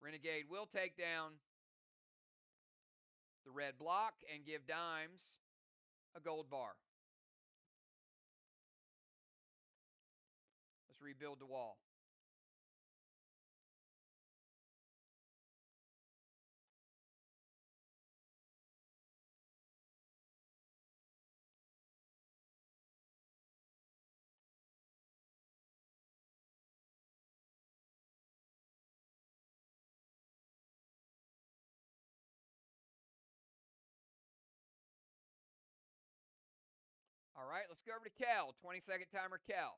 Renegade will take down the red block and give Dimes a gold bar. Let's rebuild the wall. All right, let's go over to Kel. 20-second timer, Kel.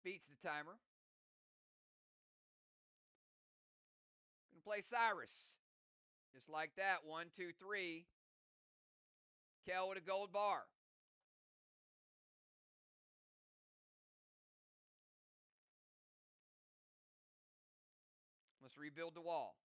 Beats the timer. Gonna play Cyrus. Just like that. 1, 2, 3. Kel with a gold bar. Let's rebuild the wall.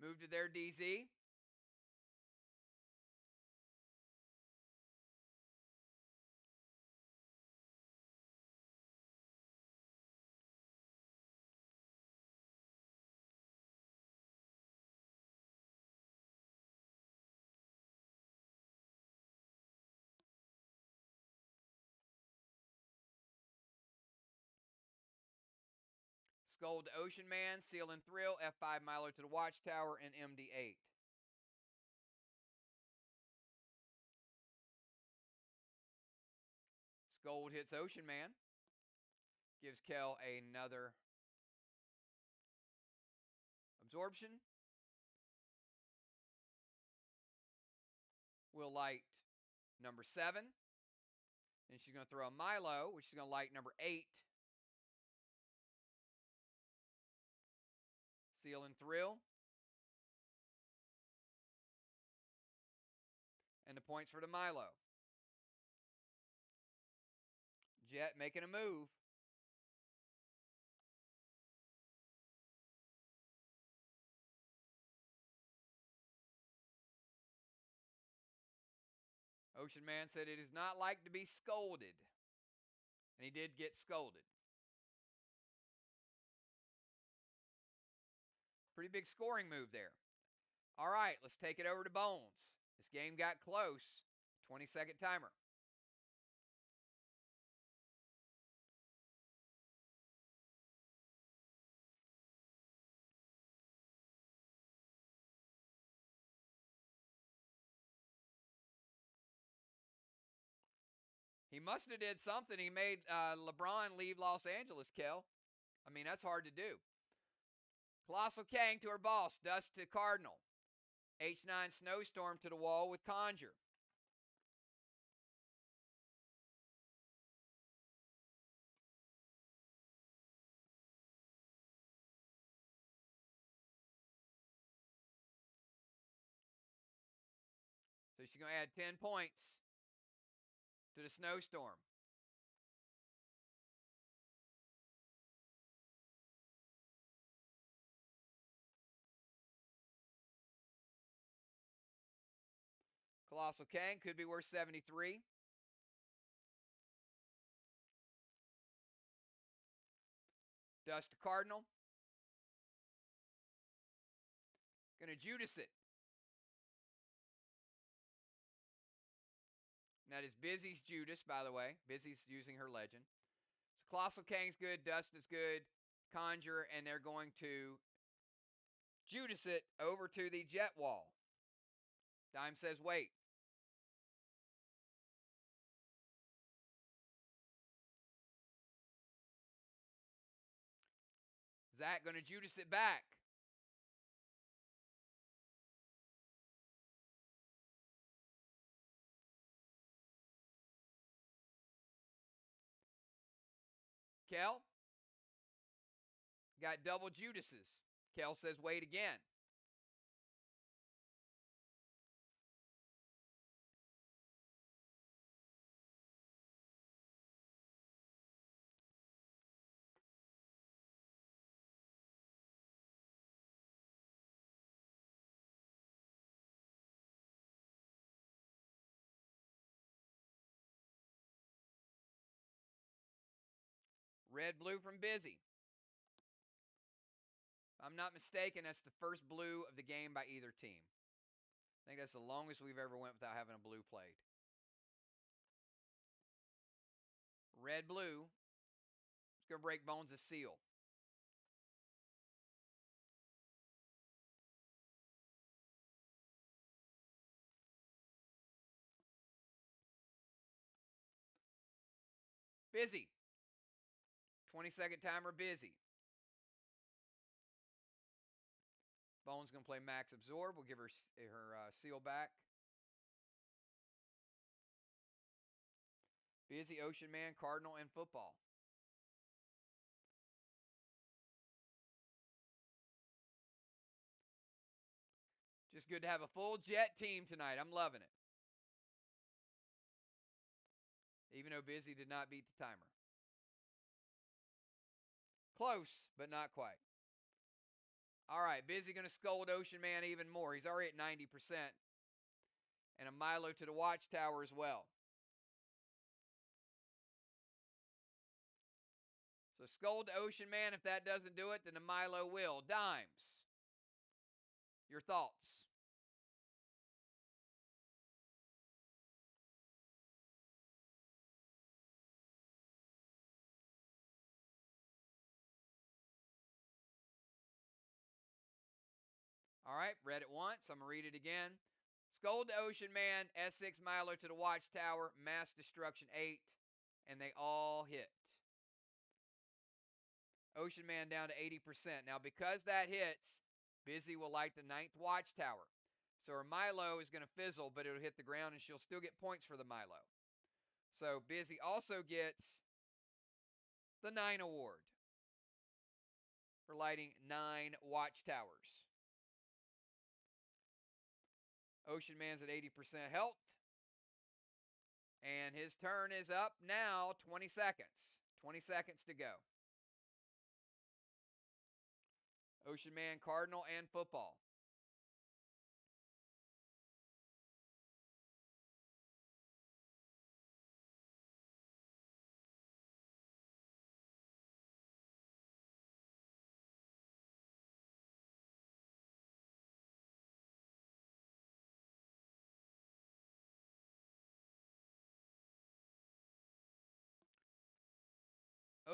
Move to their DZ. Scold to Ocean Man, Seal and Thrill, F5 Milo to the Watchtower, and MD8. Scold hits Ocean Man. Gives Kel another absorption. We'll light number 7. Then she's going to throw a Milo, which is going to light number 8. Seal and Thrill. And the points for the Milo. Jet making a move. Ocean Man said it is not like to be scolded. And he did get scolded. Pretty big scoring move there. All right, let's take it over to Bones. This game got close. 20-second timer. He must have did something. He made LeBron leave Los Angeles, Kel. I mean, that's hard to do. Colossal Kang to her boss. Dust to Cardinal. H9 Snowstorm to the wall with Conjure. So she's going to add 10 points to the Snowstorm. Colossal Kang could be worth 73. Dust to Cardinal. Going to Judas it. That is Busy's Judas, by the way. Busy's using her legend. So Colossal Kang's good. Dust is good. Conjure, and they're going to Judas it over to the Jet Wall. Dime says wait. Zach going to Judas it back. Kel got double Judases. Kel says wait again. Red blue from Busy. If I'm not mistaken, that's the first blue of the game by either team. I think that's the longest we've ever went without having a blue played. Red blue. It's going to break Bones' seal. Busy. 20-second timer, Busy. Bones going to play Max Absorb. We'll give her seal back. Busy, Ocean Man, Cardinal, and Football. Just good to have a full Jet team tonight. I'm loving it. Even though Busy did not beat the timer. Close, but not quite. All right, Busy going to scold Ocean Man even more. He's already at 90%. And a Milo to the Watchtower as well. So scold the Ocean Man. If that doesn't do it, then the Milo will. Dimes. Your thoughts? All right, read it once. I'm going to read it again. Scold the Ocean Man, S6 Milo to the Watchtower, Mass Destruction 8, and they all hit. Ocean Man down to 80%. Now, because that hits, Busy will light the 9th Watchtower. So her Milo is going to fizzle, but it'll hit the ground, and she'll still get points for the Milo. So Busy also gets the 9 award for lighting 9 Watchtowers. Ocean Man's at 80% health. And his turn is up now, 20 seconds. 20 seconds to go. Ocean Man, Cardinal, and Football.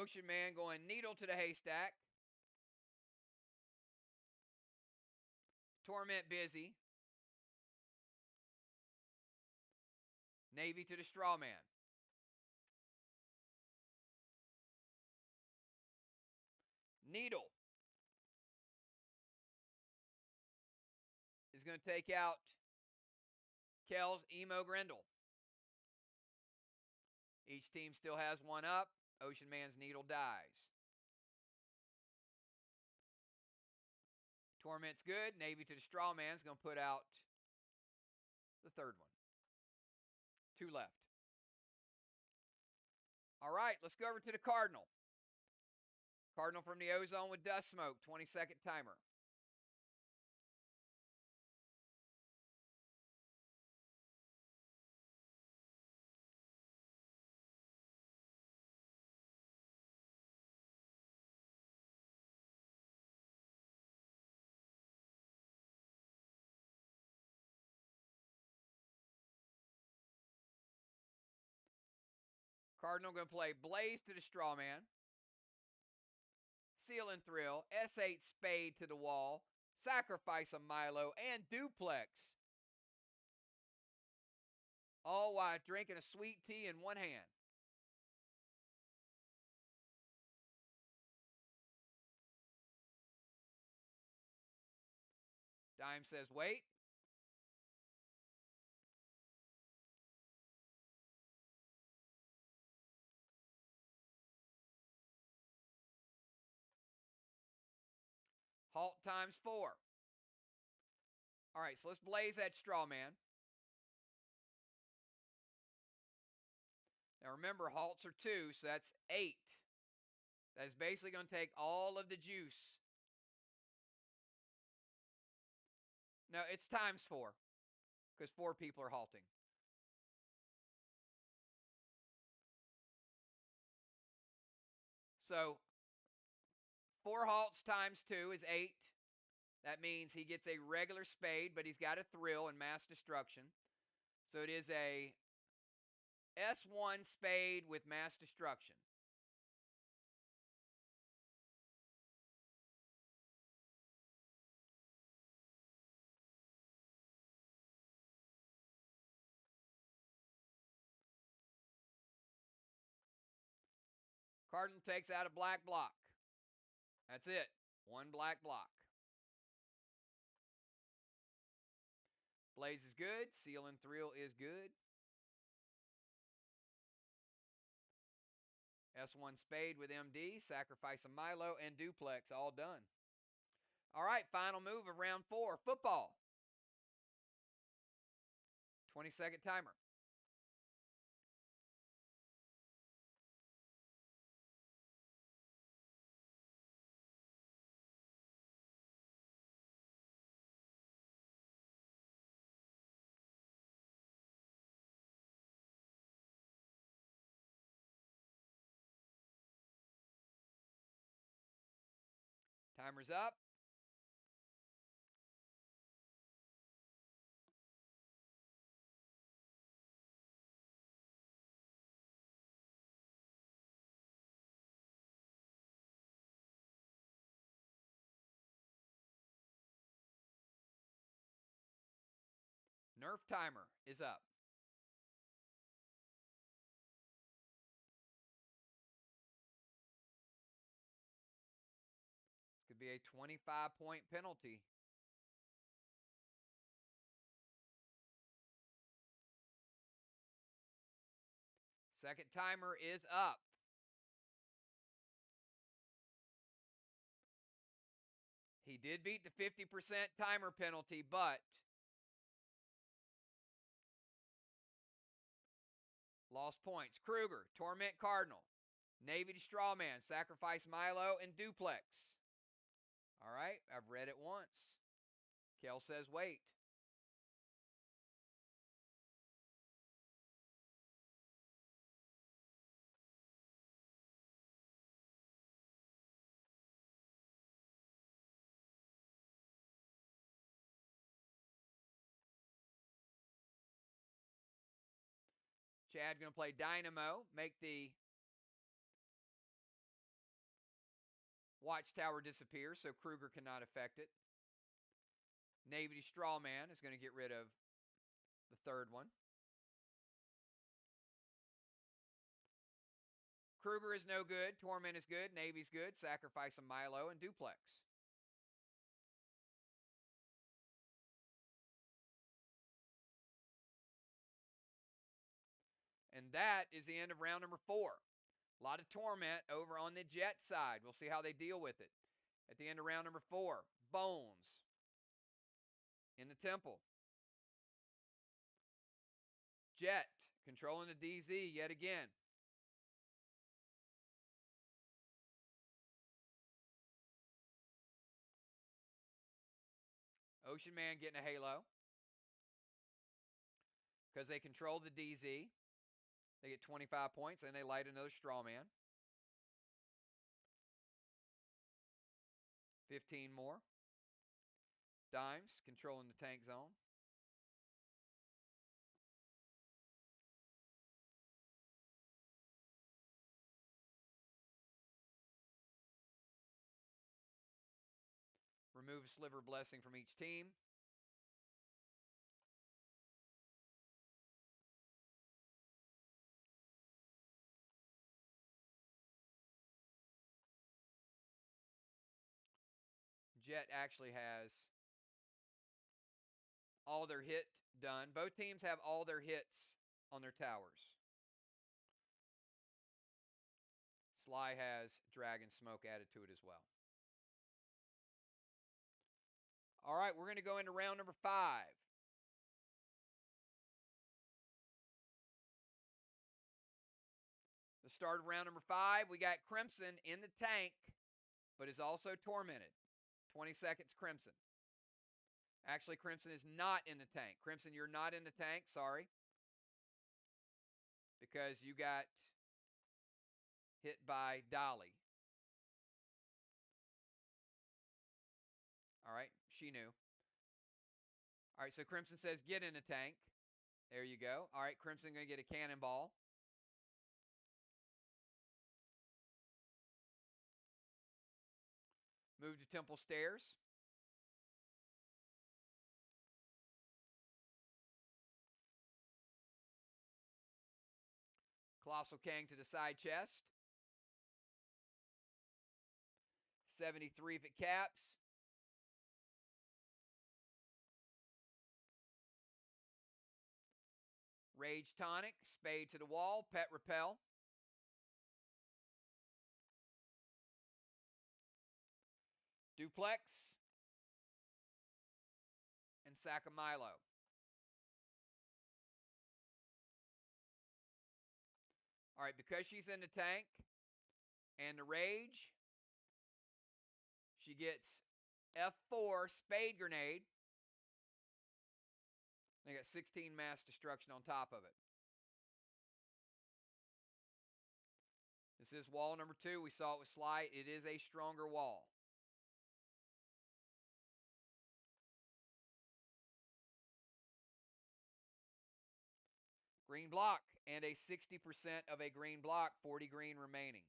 Ocean Man going needle to the haystack. Torment busy. Navy to the straw man. Needle is going to take out Kel's Emo Grendel. Each team still has one up. Ocean Man's needle dies. Torment's good. Navy to the straw man's going to put out the third one. 2 left. All right, let's go over to the Cardinal. Cardinal from the ozone with dust smoke. 20-second timer. Cardinal going to play Blaze to the straw man. Seal and Thrill. S8 Spade to the wall. Sacrifice a Milo and Duplex. All while drinking a sweet tea in one hand. Dime says wait. Halt times 4. All right, so let's blaze that straw man. Now remember, halts are 2, so that's 8. That's basically going to take all of the juice. No, it's times 4, because 4 people are halting. So 4 halts times 2 is 8. That means he gets a regular spade, but he's got a thrill and mass destruction. So it is a S1 spade with mass destruction. Cardinal takes out a black block. That's it. 1 black block. Blaze is good. Seal and Thrill is good. S1 Spade with MD. Sacrifice a Milo and Duplex. All done. All right, final move of round 4. Football. 20-second timer. Timer's up. Nerf timer is up. This could be a 25-point penalty. Second timer is up. He did beat the 50% timer penalty, but lost points. Kruger, Torment Cardinal, Navy to Strawman, Sacrifice Milo, and Duplex. All right, I've read it once. Kel says wait. Chad going to play Dynamo, make the Watchtower disappears, so Kruger cannot affect it. Navy Strawman is going to get rid of the third one. Kruger is no good. Torment is good. Navy's good. Sacrifice a Milo and Duplex. And that is the end of round number 4. A lot of torment over on the Jet side. We'll see how they deal with it. At the end of round number 4, Bones in the Temple. Jet controlling the DZ yet again. Ocean Man getting a halo. Because they control the DZ. They get 25 points, and they light another Strawman. 15 more. Dimes controlling the tank zone. Remove a Sliver Blessing from each team. Jet actually has all their hit done. Both teams have all their hits on their towers. SLY has Dragon Smoke added to it as well. All right, we're going to go into round number 5. The start of round number 5, we got Crimson in the tank, but is also tormented. 20 seconds, Crimson. Actually, Crimson is not in the tank. Crimson, you're not in the tank, sorry. Because you got hit by Dolly. All right, she knew. All right, so Crimson says get in the tank. There you go. All right, Crimson going to get a cannonball. Move to Temple Stairs. Colossal Kang to the side chest. 73 if it caps. Rage Tonic, Spade to the wall, Pet Repel. Duplex. And sack a Milo. All right, because she's in the tank and the Rage, she gets F4 Spade Grenade. They got 16 mass destruction on top of it. This is wall number 2. We saw it with SLY. It is a stronger wall. Green block and a 60% of a green block, 40 green remaining.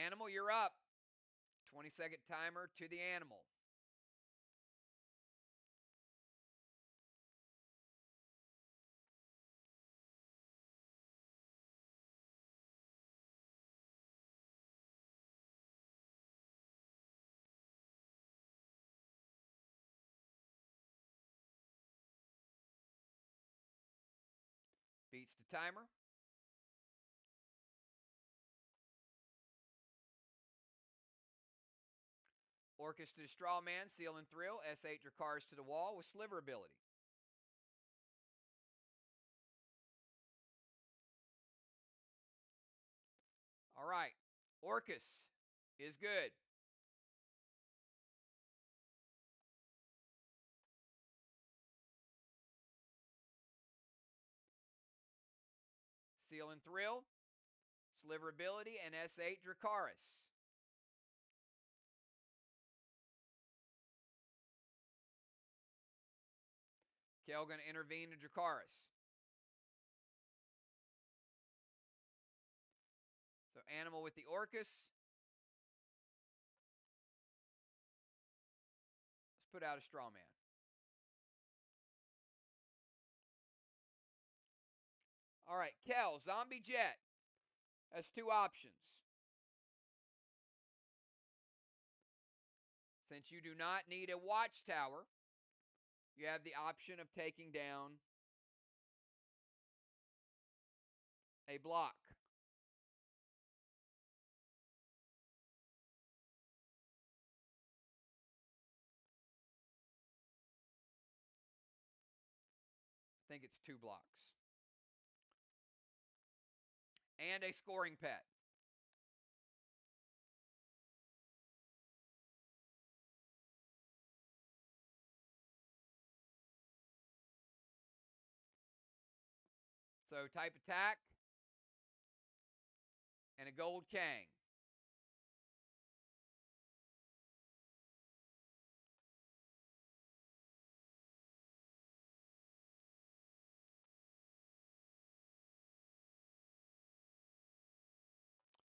Animal, you're up. 20-second timer to the animal. Beats the timer. Orcus to the Straw Man, Seal and Thrill. S8 Dracarys to the wall with Sliver ability. All right. Orcus is good. Seal and Thrill, Sliver ability, and S8 Dracarys. Kel going to intervene to Dracarys. So animal with the Orcus. Let's put out a straw man. All right, Kel, Zombie Jet. That's 2 options. Since you do not need a watchtower, you have the option of taking down a block. I think it's 2 blocks. And a scoring pet. So type attack and a gold Kang.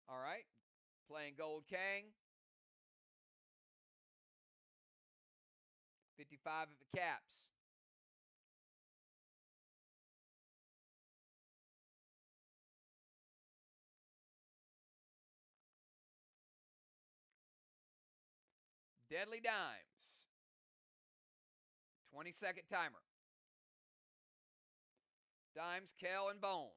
All right, playing gold Kang. 55 if it caps. Deadly Dimes. 20-second timer. Dimes, Kel, and Bones.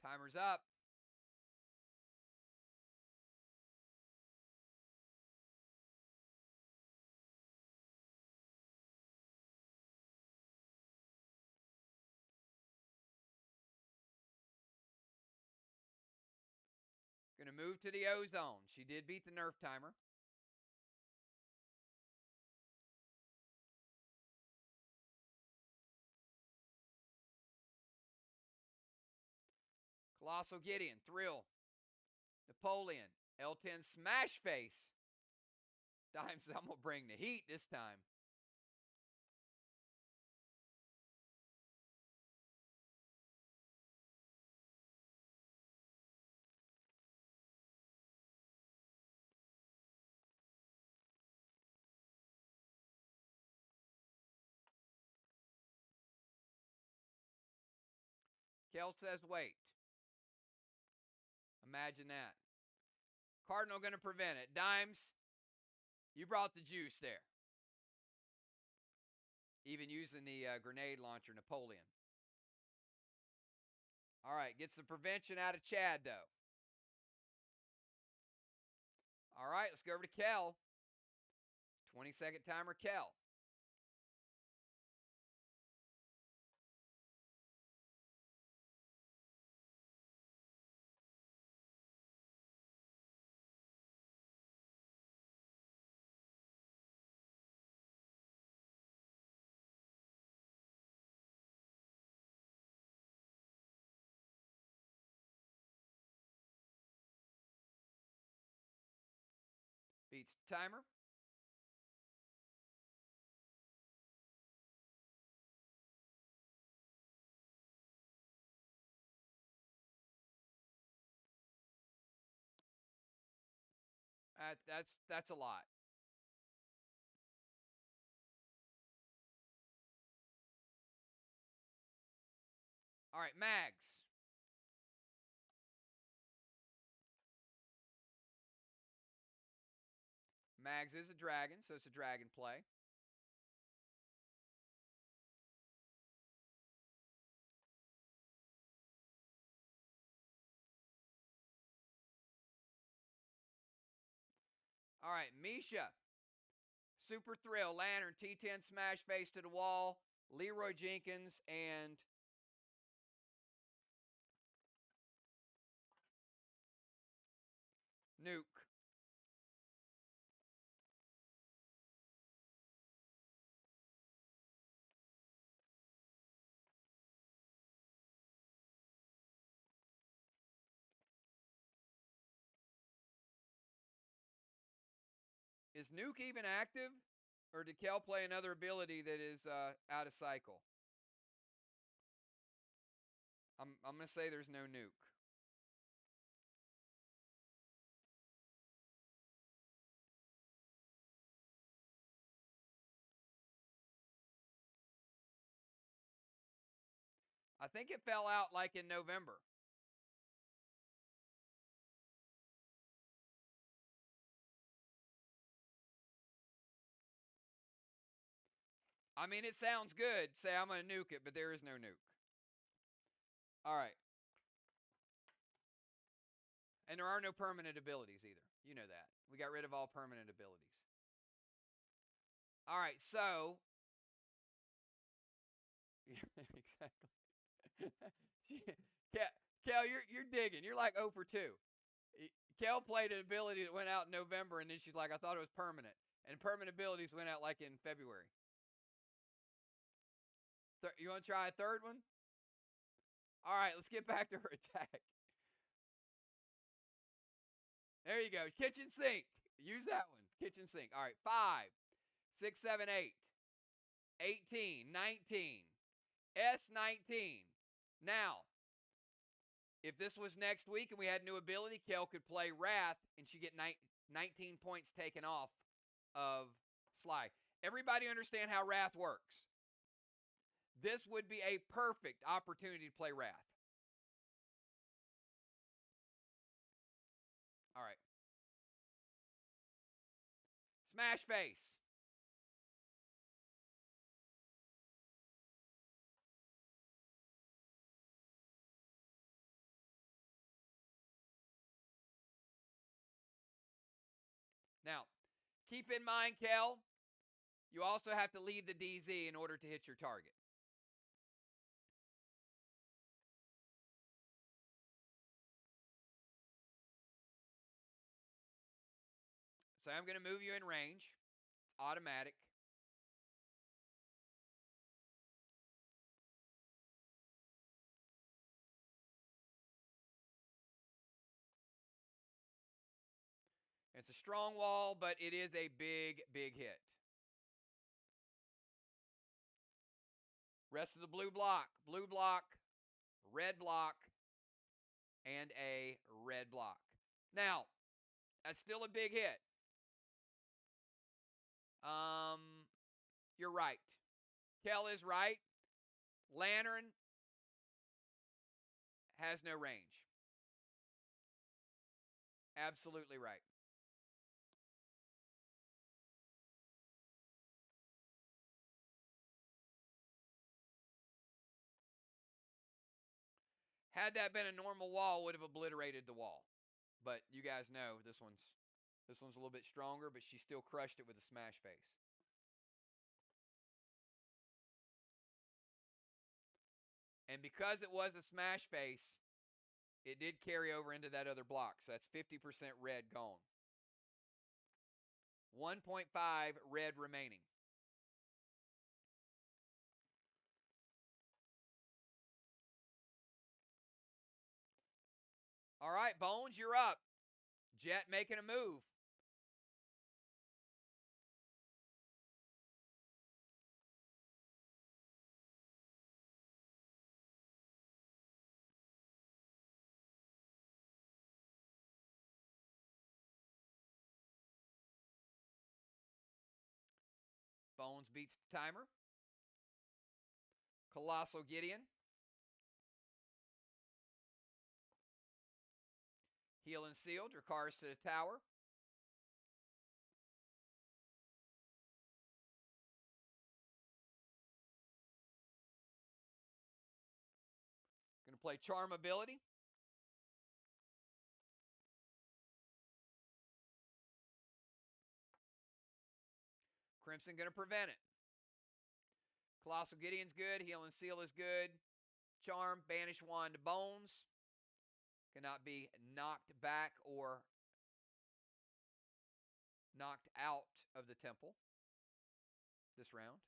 Timer's up. Going to move to the O-Zone. She did beat the nerf timer. Colossal Gideon, Thrill, Napoleon, L10 Smash Face. Dimes, I'm going to bring the heat this time. Kel says wait. Imagine that. Cardinal going to prevent it. Dimes, you brought the juice there. Even using the grenade launcher, Napoleon. All right, gets the prevention out of Chad, though. All right, let's go over to Kel. 20-second timer, Kel. Beats timer. That's a lot. All right, Mags. Mags is a dragon, so it's a dragon play. All right, Misha. Super Thrill, Lantern, T10 Smash Face to the wall, Leroy Jenkins, and Nuke. Is Nuke even active? Or did Kel play another ability that is out of cycle? I'm going to say there's no Nuke. I think it fell out like in November. I mean, it sounds good. Say I'm going to nuke it, but there is no nuke. All right. And there are no permanent abilities either. You know that. We got rid of all permanent abilities. All right, so exactly. Kel, you're digging. You're like 0 for 2. Kel played an ability that went out in November, and then she's like, I thought it was permanent. And permanent abilities went out like in February. You want to try a third one? All right, let's get back to her attack. There you go. Kitchen sink. Use that one. Kitchen sink. All right, 5, 6, 7, 8, 18, 19, S19. Now, if this was next week and we had new ability, Kel could play Wrath and she get 19 points taken off of SLY. Everybody understand how Wrath works? This would be a perfect opportunity to play Wrath. All right. Smash face. Now, keep in mind, Kel, you also have to leave the DZ in order to hit your target. So I'm going to move you in range. It's automatic. It's a strong wall, but it is a big, big hit. Rest of the blue block, red block, and a red block. Now, that's still a big hit. You're right. Kel is right. Lantern has no range. Absolutely right. Had that been a normal wall, would have obliterated the wall. But you guys know this one's a little bit stronger, but she still crushed it with a smash face. And because it was a smash face, it did carry over into that other block. So that's 50% red gone. 1.5 red remaining. All right, Bones, you're up. Jet making a move. Bones beats the timer. Colossal Gideon. Heal and seal. Dracarys to the tower. Going to play Charm ability. Crimson going to prevent it. Colossal Gideon's good. Heal and seal is good. Charm, banish wand to Bones. Cannot be knocked back or knocked out of the temple this round.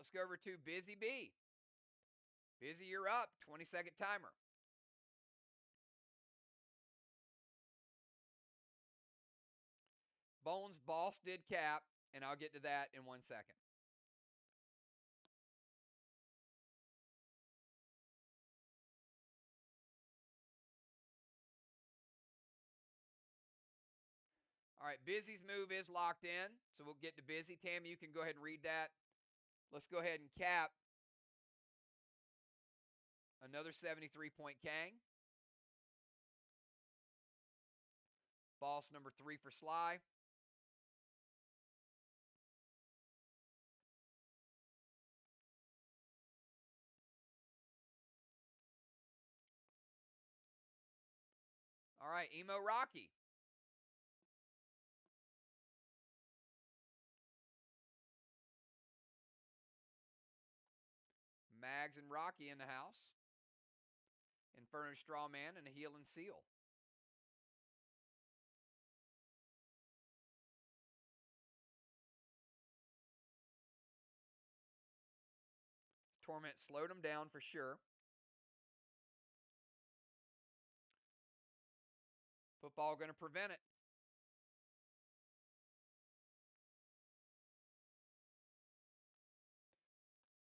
let's go over to Busy B. Busy, you're up. 20-second timer. Bones, Boss did cap, and I'll get to that in 1 second. All right, Busy's move is locked in, so we'll get to Busy. Tammy, you can go ahead and read that. Let's go ahead and cap another 73-point Kang. Boss number 3 for SLY. All right, Emo Rocky. Mags and Rocky in the house. Inferno Strawman and a Heel and Seal. Torment slowed him down for sure. Football going to prevent it.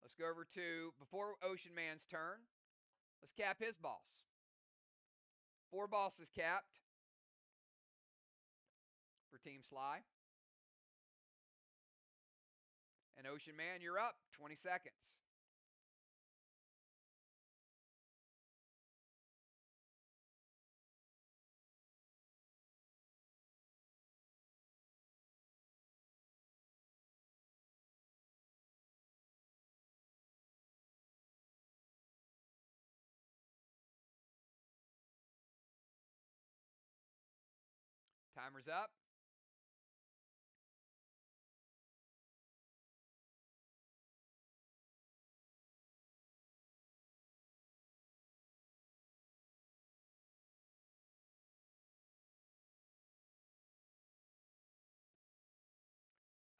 Let's go over to, before Ocean Man's turn, let's cap his boss. 4 bosses capped for Team SLY. And Ocean Man, you're up. 20 seconds. Timer's up.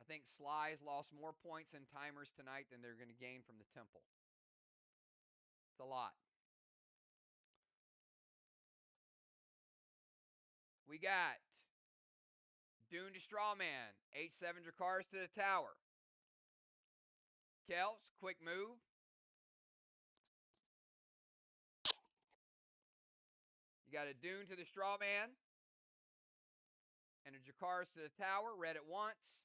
I think SLY has lost more points in timers tonight than they're going to gain from the Temple. It's a lot. We got Dune to Strawman. H7 Drakars to the tower. Kels, quick move. You got a Dune to the Strawman. And a Drakars to the tower. Read it once.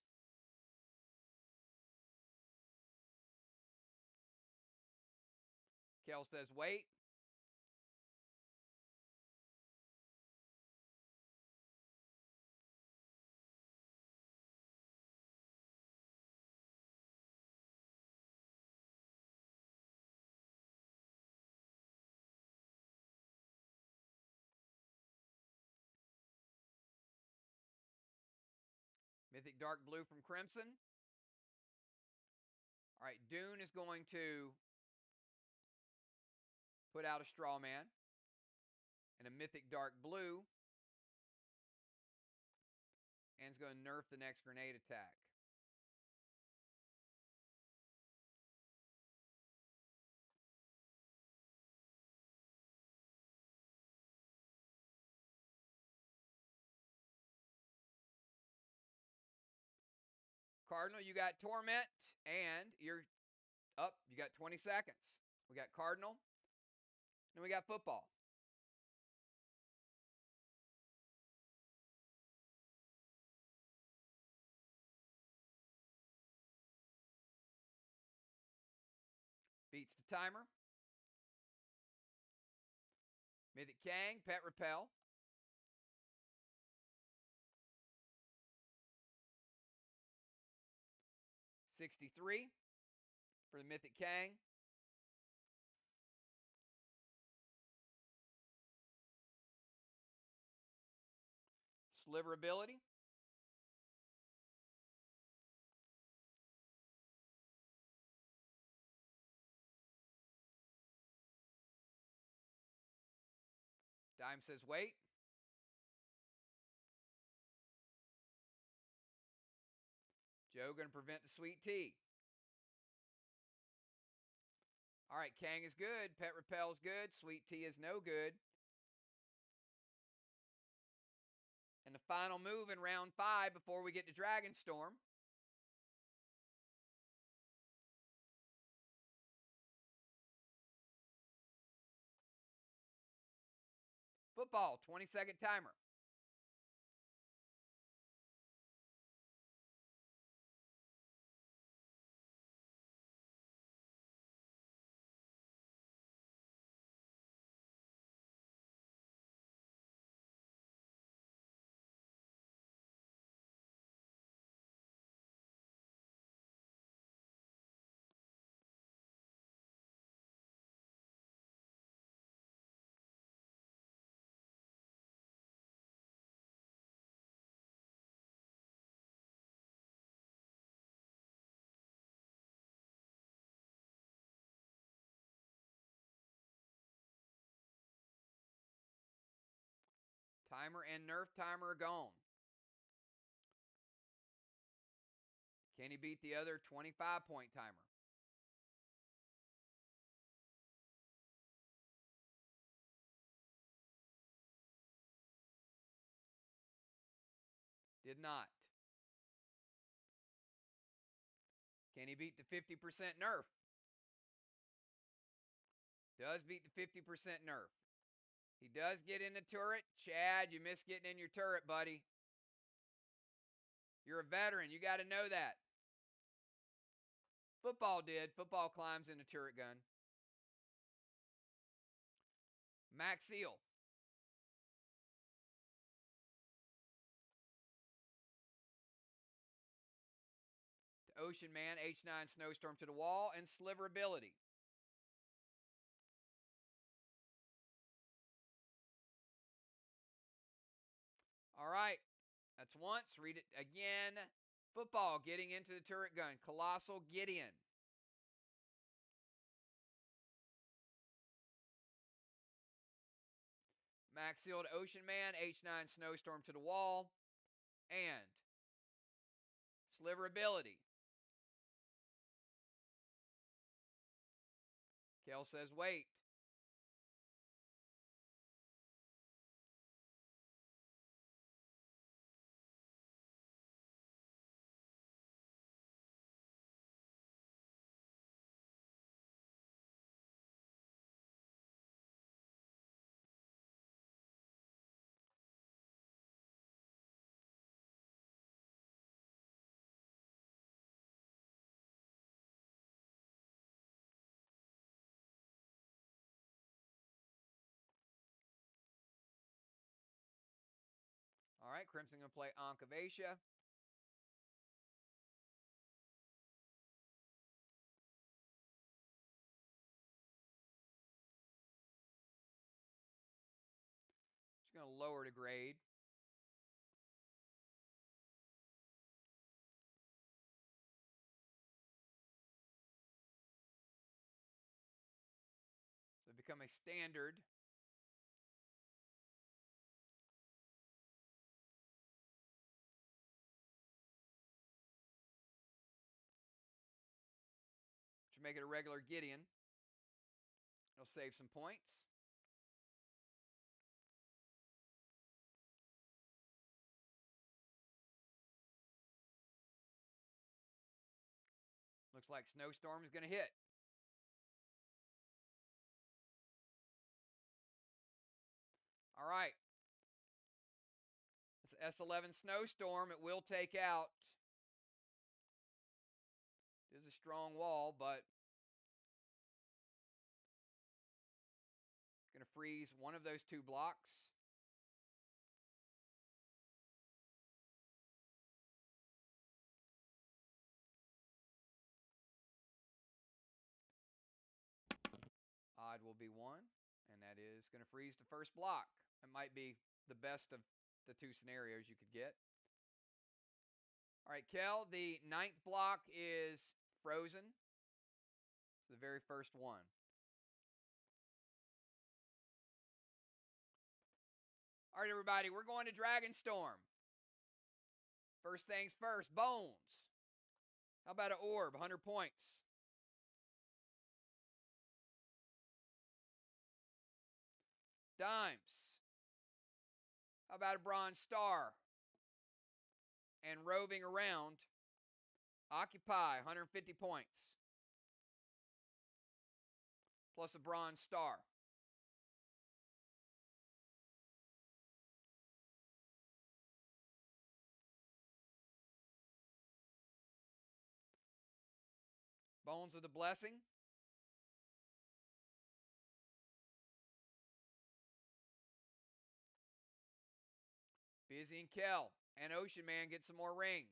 Kel says wait. Mythic Dark Blue from Crimson. All right, Dune is going to put out a Strawman and a Mythic Dark Blue. And it's going to nerf the next grenade attack. Cardinal, you got Torment, and you're up. You got 20 seconds. We got Cardinal, and we got Football. Beats the timer. Mythic Kang, Pet Repel. $63 for the Mythic Kang. Sliver ability. Dime says wait. Joe going to prevent the sweet tea. All right, Kang is good. Pet Repel's good. Sweet Tea is no good. And the final move in round 5 before we get to Dragonstorm. Football, 20-second timer. Timer and Nerf timer are gone. Can he beat the other 25-point timer? Did not. Can he beat the 50% Nerf? Does beat the 50% Nerf. He does get in the turret. Chad, you missed getting in your turret, buddy. You're a veteran. You got to know that. Football did. Football climbs in the turret gun. Max Seal. To Ocean Man, H9 Snowstorm to the wall, and Sliver Ability. All right. That's once. Read it again. Football getting into the turret gun. Colossal Gideon. Max Sealed Ocean Man, H9 Snowstorm to the wall, and Sliver Ability. Kel says wait. All right, Crimson going to play Ankh of Asia. She's going to lower the grade. So become a standard. To make it a regular Gideon. It'll save some points. Looks like Snowstorm is going to hit. All right. It's S11 Snowstorm. It will take out. It is a strong wall, but going to freeze one of those 2 blocks. Odd will be 1, and that is going to freeze the first block. It might be the best of the 2 scenarios you could get. All right, Kel, the 9th block is frozen. It's the very first one. All right, everybody, we're going to Dragonstorm. First things first, Bones. How about an orb, 100 points? Dimes. How about a bronze star? And roving around, occupy, 150 points. Plus a bronze star. Bones with a blessing. Busy and Kel and Ocean Man get some more rings.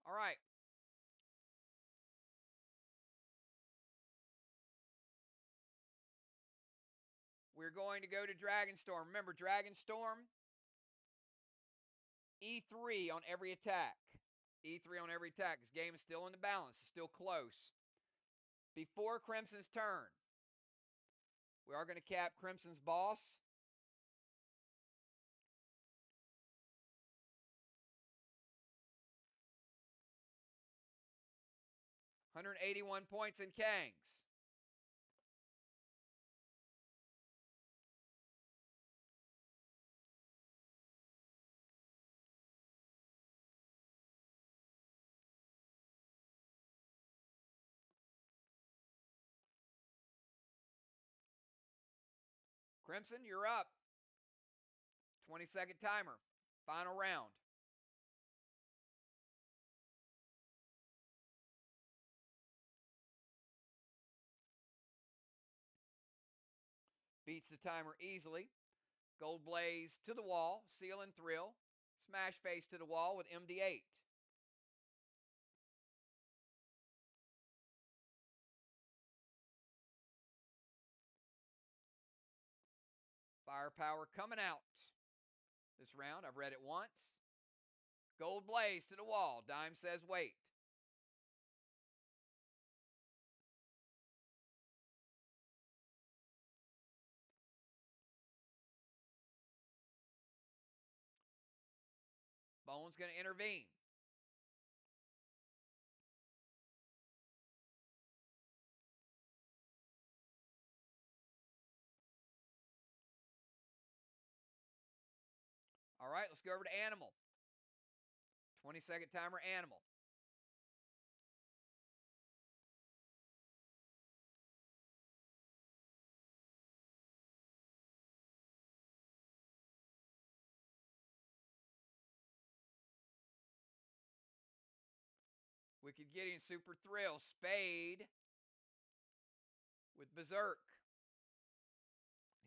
All right. We're going to go to Dragonstorm. Remember, Dragonstorm, E3 on every attack. E3 on every attack. This game is still in the balance. It's still close. Before Crimson's turn, we are going to cap Crimson's boss. $181 points in Kang's. Crimson, you're up. 20-second timer. Final round. Beats the timer easily. Gold Blaze to the wall. Seal and Thrill. Smash Face to the wall with MD8. Firepower coming out this round. I've read it once. Gold Blaze to the wall. Dime says wait. Bone's going to intervene. All right, let's go over to Animal. 20-second timer, Animal. Wicked Gideon, Super Thrill. Spade with Berserk.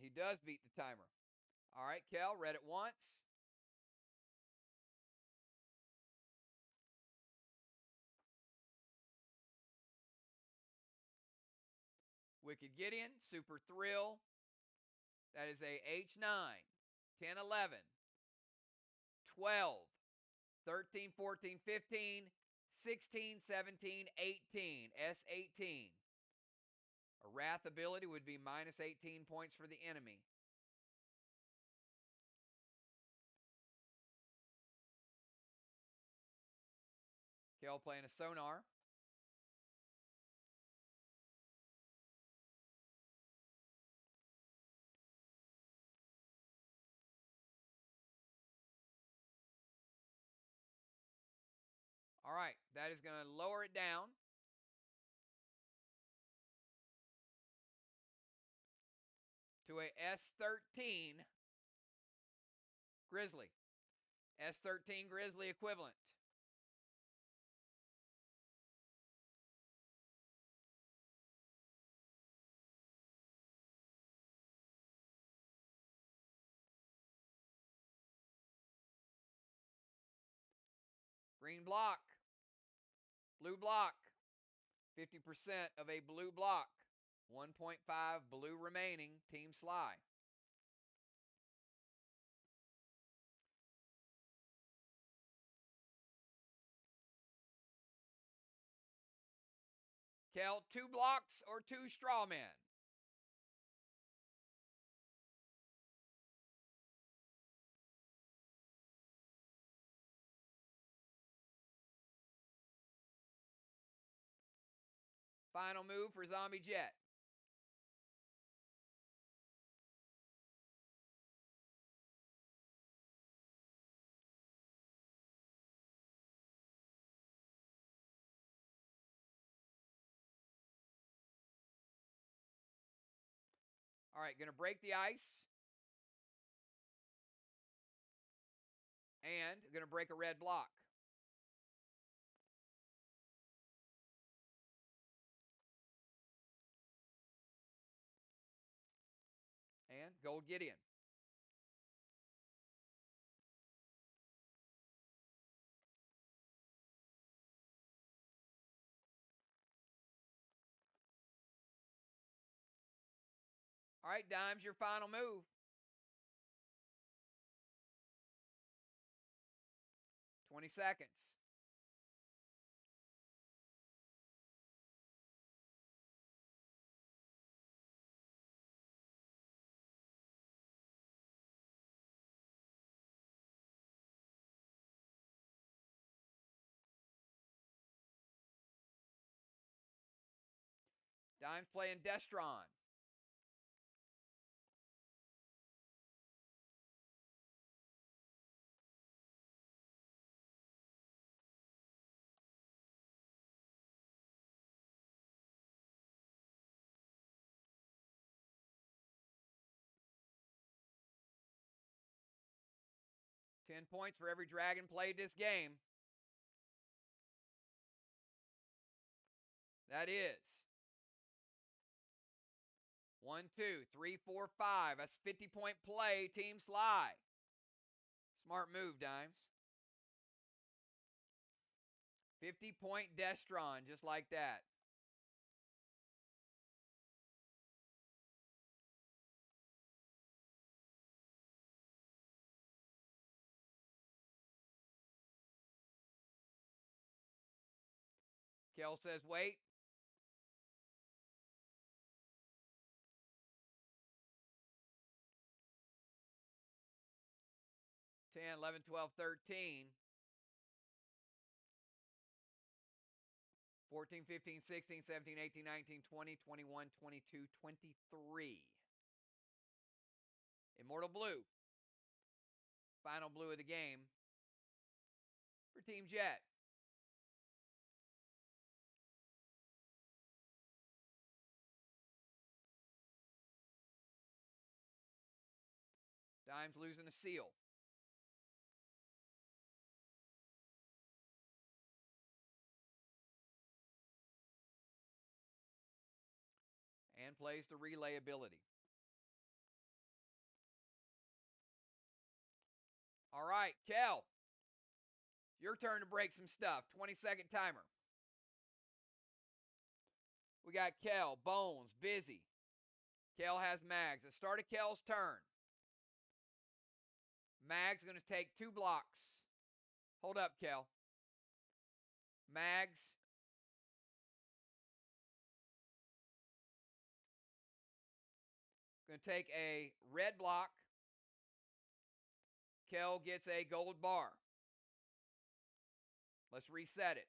He does beat the timer. All right, Kel, read it once. Wicked Gideon, Super Thrill. That is a H9, 10, 11, 12, 13, 14, 15, 16, 17, 18, S18. A Wrath ability would be minus 18 points for the enemy. Kel playing a Sonar. All right, that is going to lower it down to a S13 Grizzly. S13 Grizzly equivalent. Green block. Blue block. 50% of a blue block. 1.5 blue remaining. Team SLY. Kel, 2 blocks or 2 straw men? Final move for Zombie Jet. All right, going to break the ice. And going to break a red block. And Gold Gideon. All right, Dimes, your final move. 20 seconds. Dimes playing Destron. Ten points for every dragon played this game. That is 1, 2, 3, 4, 5. That's 50-point play, Team SLY. Smart move, Dimes. 50-point Destron, just like that. Kel says wait. 10, 11, 12, 13. 14, 15, 16, 17, 18, 19, 20, 21, 22, 23. Immortal Blue. Final blue of the game for Team Jet. Dimes losing a seal. And plays the relay ability. All right, Kel. Your turn to break some stuff. 20-second timer. We got Kel, Bones, busy. Kel has Mags. At start of Kel's turn, Mags going to take 2 blocks. Hold up, Kel. Mags. Going to take a red block. Kel gets a gold bar. Let's reset it.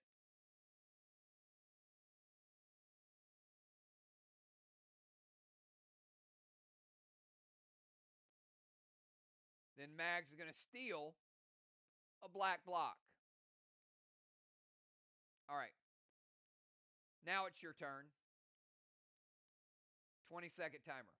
Then Mags is going to steal a black block. All right. Now it's your turn. 20-second timer.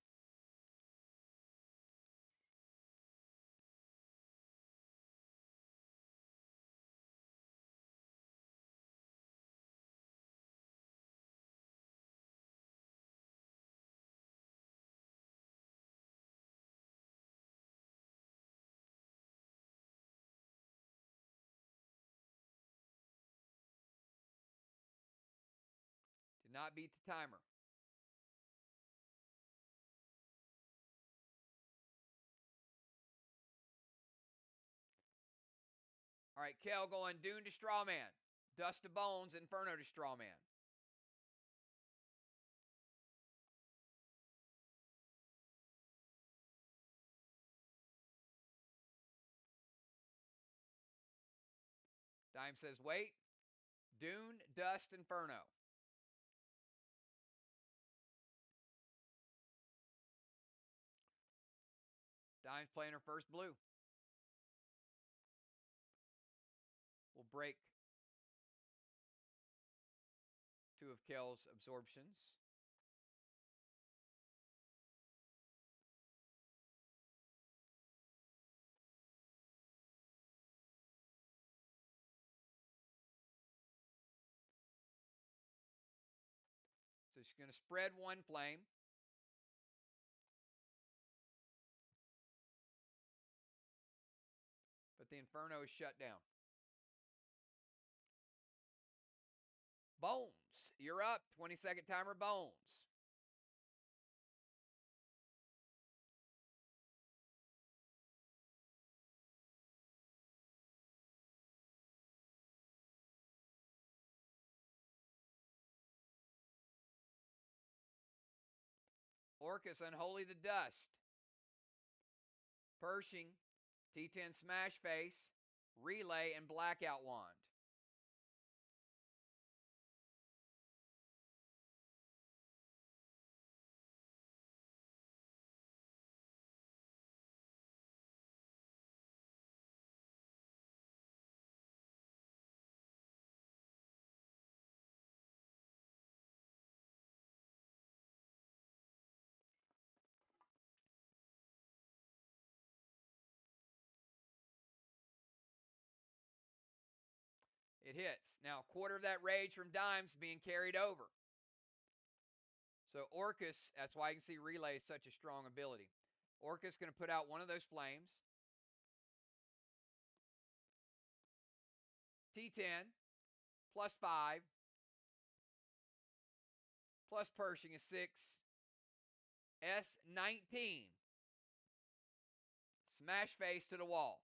Did not beat the timer. All right, Kel going Dune to Strawman. Dust to Bones, Inferno to Strawman. Dime says wait. Dune, Dust, Inferno. Dime's playing her first blue. We'll break 2 of Kel's absorptions. So she's going to spread 1 flame. But the Inferno is shut down. Bones, you're up. 20-second timer, Bones. Orcus, Unholy the Dust. Pershing, T10 Smash Face, Relay, and Blackout Wand. It hits. Now, a quarter of that rage from Dimes being carried over. So Orcus, that's why you can see Relay is such a strong ability. Orcus going to put out one of those flames. T10 plus 5 plus Pershing is 6. S19. Smash face to the wall.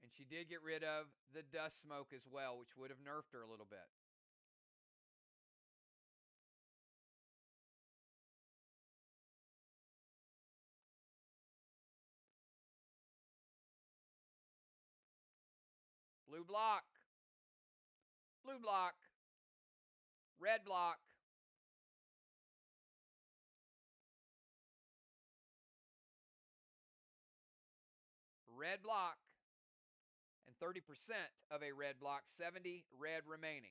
And she did get rid of the dust smoke as well, which would have nerfed her a little bit. Blue block. Blue block. Red block. Red block. And 30% of a red block, 70 red remaining.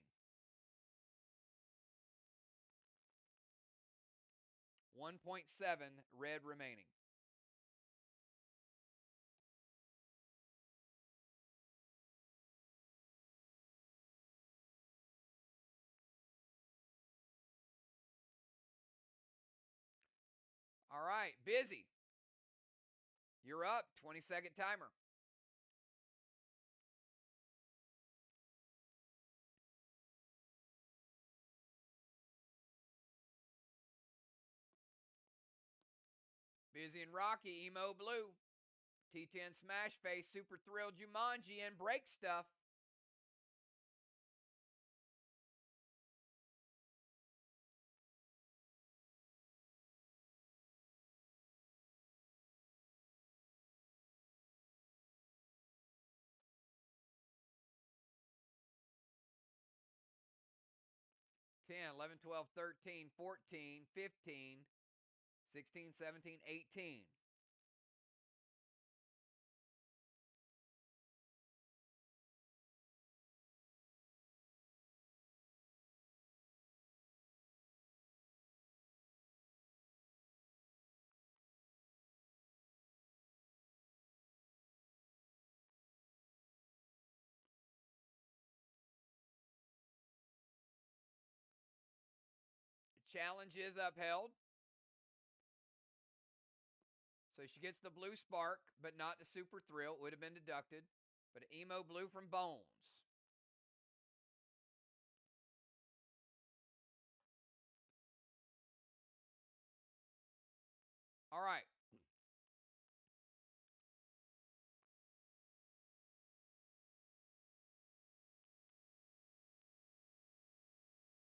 1.7 red remaining. All right, Busy. You're up. 20-second timer. Busy and Rocky, Emo Blue. T10 Smash Face, Super Thrill Jumanji, and Break Stuff. Ten, 11, 12, 13, 14, 15, 16, 17, 18. The challenge is upheld. So she gets the blue spark, but not the super thrill. It would have been deducted. But an emo blue from Bones. All right.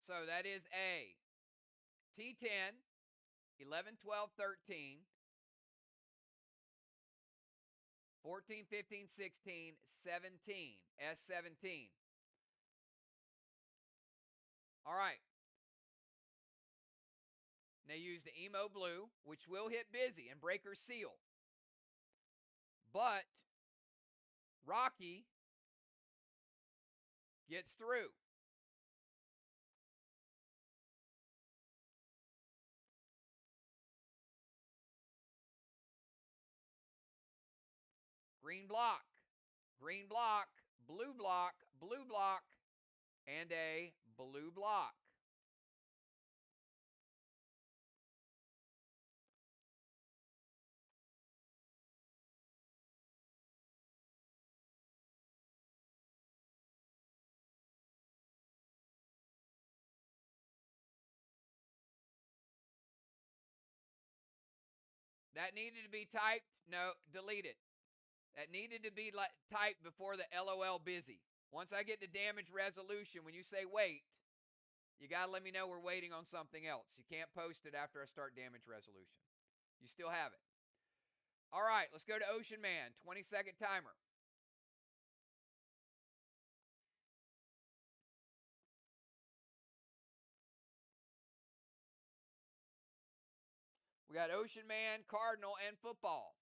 So that is a T10, 11, 12, 13, 14, 15, 16, 17, S17. All right. Now use the emo blue, which will hit busy and breaker seal. But Rocky gets through. Green block, green block, blue block, blue block, and a blue block. That needed to be typed. No, delete it. That needed to be typed before the LOL busy. Once I get to damage resolution, when you say wait, you got to let me know we're waiting on something else. You can't post it after I start damage resolution. You still have it. All right, let's go to Ocean Man. 20-second timer. We got Ocean Man, Cardinal, and football.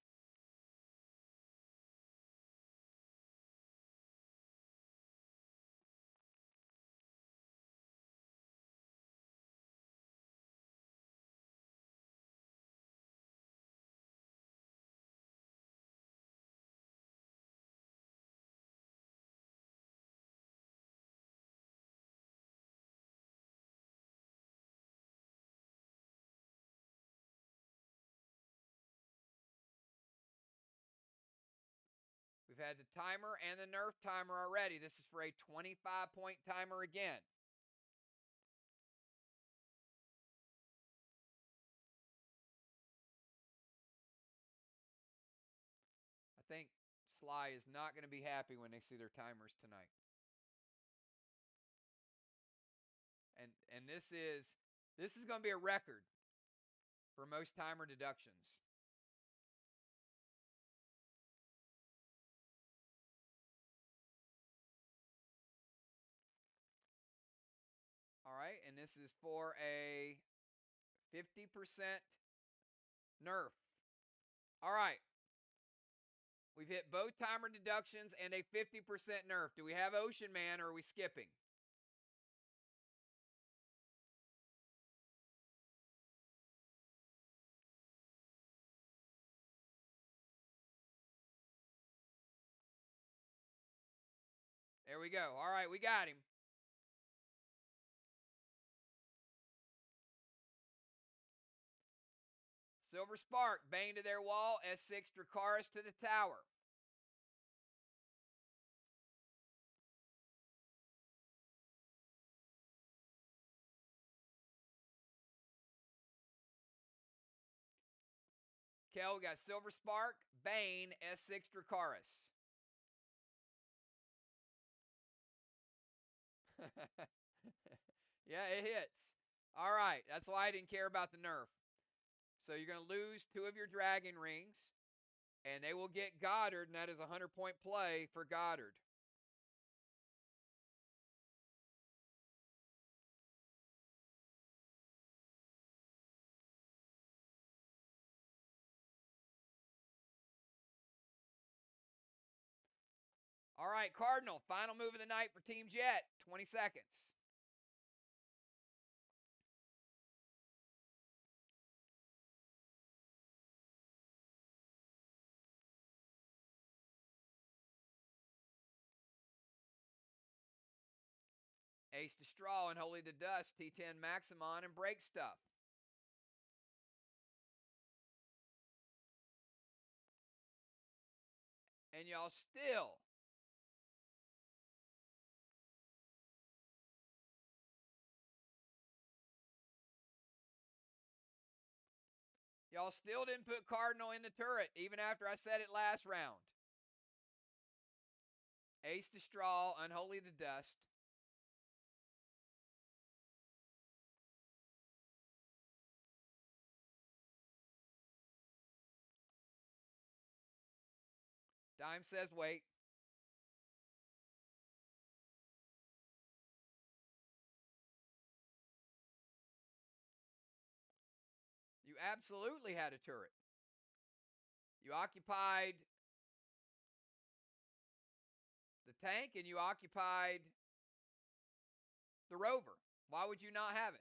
We've had the timer and the Nerf timer already. This is for a 25-point timer again. I think SLY is not going to be happy when they see their timers tonight. And this is going to be a record for most timer deductions. All right, and this is for a 50% Nerf. All right. We've hit both timer deductions and a 50% Nerf. Do we have Ocean Man or are we skipping? There we go. All right, we got him. Silver Spark, Bane to their wall, S6 Dracaris to the tower. Kel, we got Silver Spark, Bane, S6 Dracaris. Yeah, it hits. All right, that's why I didn't care about the Nerf. So you're going to lose 2 of your Dragon Rings, and they will get Goddard, and that is a 100-point play for Goddard. All right, Cardinal, final move of the night for Team Jet. 20 seconds. Ace to Straw and Holy to Dust, T10 Maximon, and Break Stuff. and y'all still didn't put Cardinal in the turret, even after I said it last round. Ace to straw, unholy the dust. Dime says wait. You absolutely had a turret. You occupied the tank and you occupied the rover. Why would you not have it?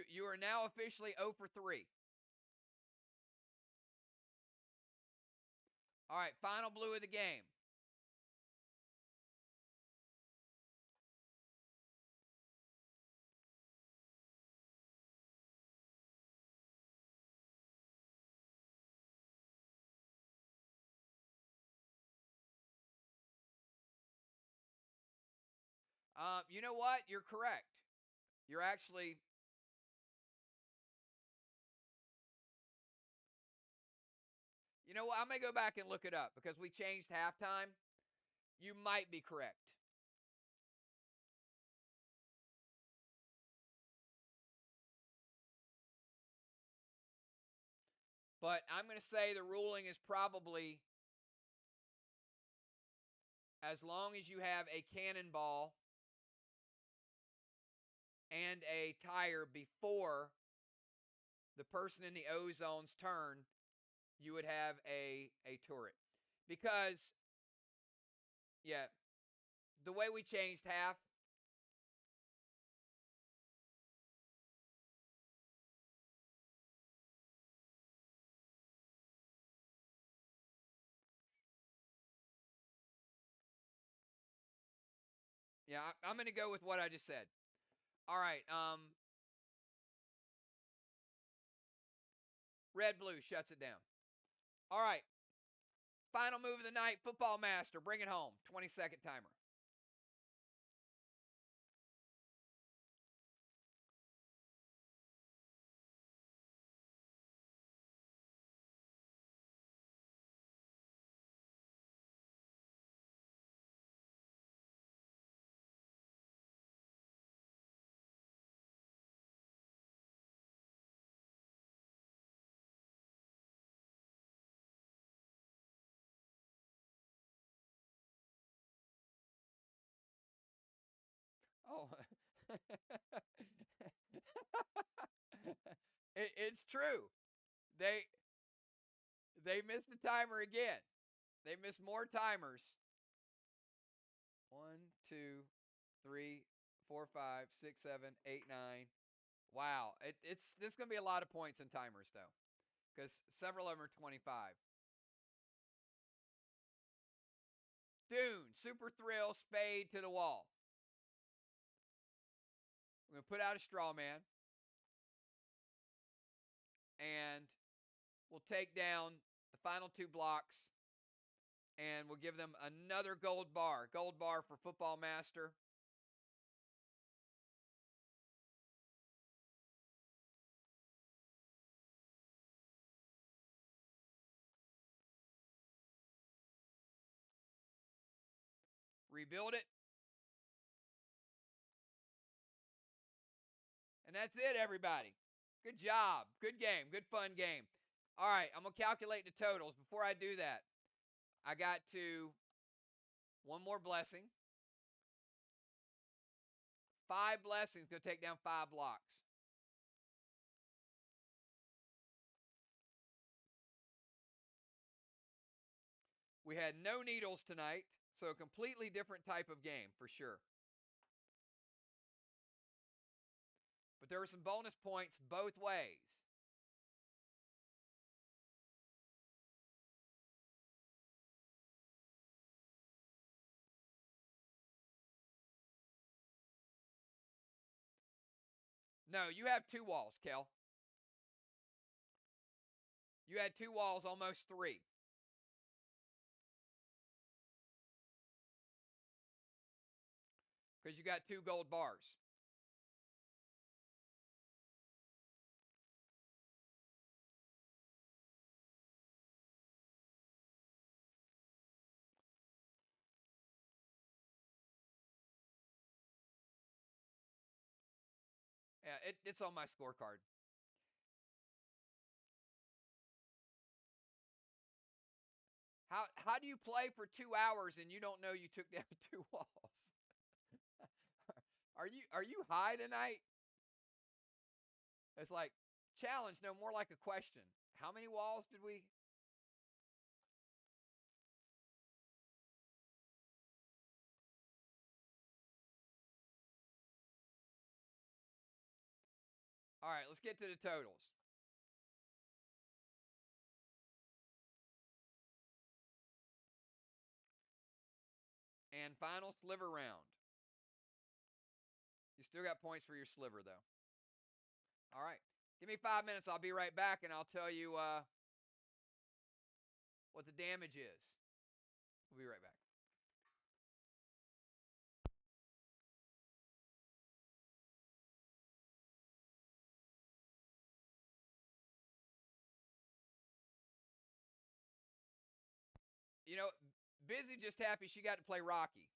You are now officially 0 for 3. All right, final blue of the game. You know what? You're correct. You're actually. You know what? I'm going to go back and look it up because we changed halftime. You might be correct. But I'm going to say the ruling is probably as long as you have a cannonball and a tire before the person in the O zone's turn, you would have a turret. Because, yeah, the way we changed half, yeah, I'm going to go with what I just said. All right, red blue shuts it down. All right, final move of the night, Football Master, bring it home. 20-second timer. Oh, it's true. They they missed the timer again. They missed more timers. 1, 2, 3, 4, 5, 6, 7, 8, 9. Wow, there's going to be a lot of points in timers though, because several of them are 25. Dune, Super Thrill, Spade to the wall. We're going to put out a straw man. And we'll take down the final 2 blocks. And we'll give them another gold bar. Gold bar for Football Master. Rebuild it. And that's it, everybody. Good job. Good game. Good fun game. All right, I'm going to calculate the totals. Before I do that, I got to one more blessing. 5 blessings going to take down 5 blocks. We had no needles tonight, so a completely different type of game for sure. But there were some bonus points both ways. No, you have 2 walls, Kel. You had 2 walls, almost 3. Because you got 2 gold bars. Yeah, it's on my scorecard. How do you play for 2 hours and you don't know you took down 2 walls? Are you high tonight? It's like challenge, no more like a question. How many walls did we? All right, let's get to the totals. And final sliver round. You still got points for your sliver though. All right. Give me 5 minutes. I'll be right back and I'll tell you what the damage is. We'll be right back. You know, Busy just happy she got to play Rocky.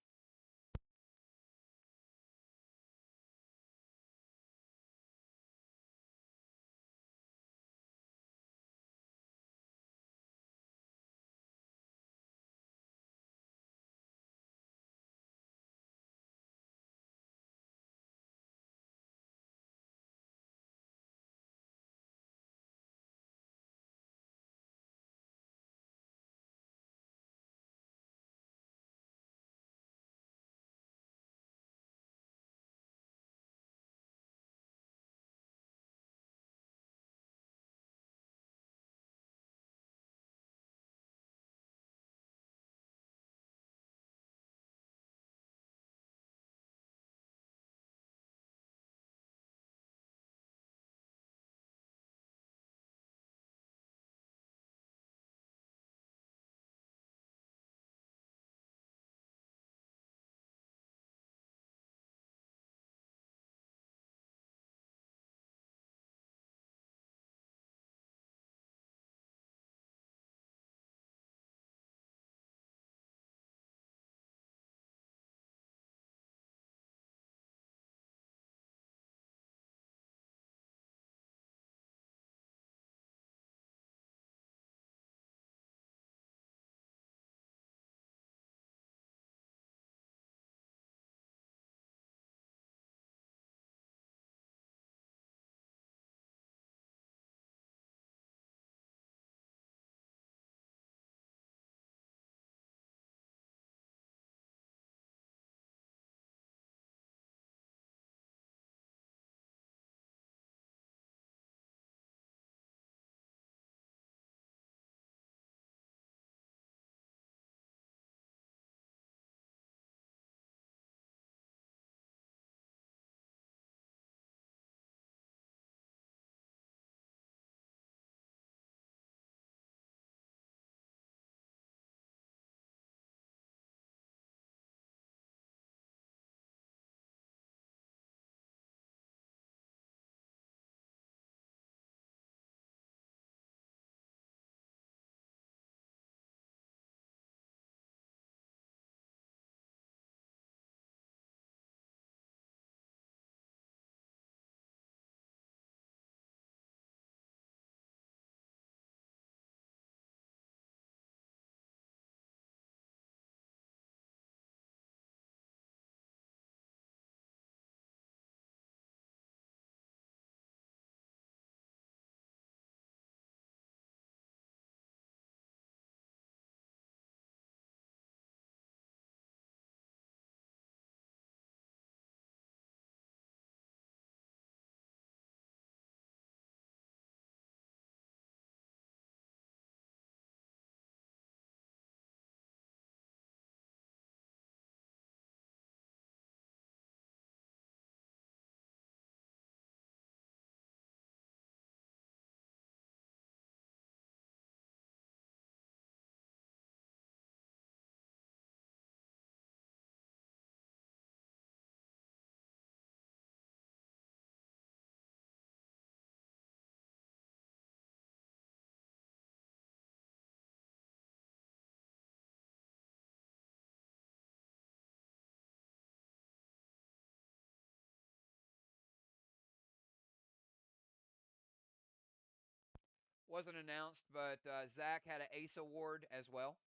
wasn't announced, but Zach had an ACE award as well.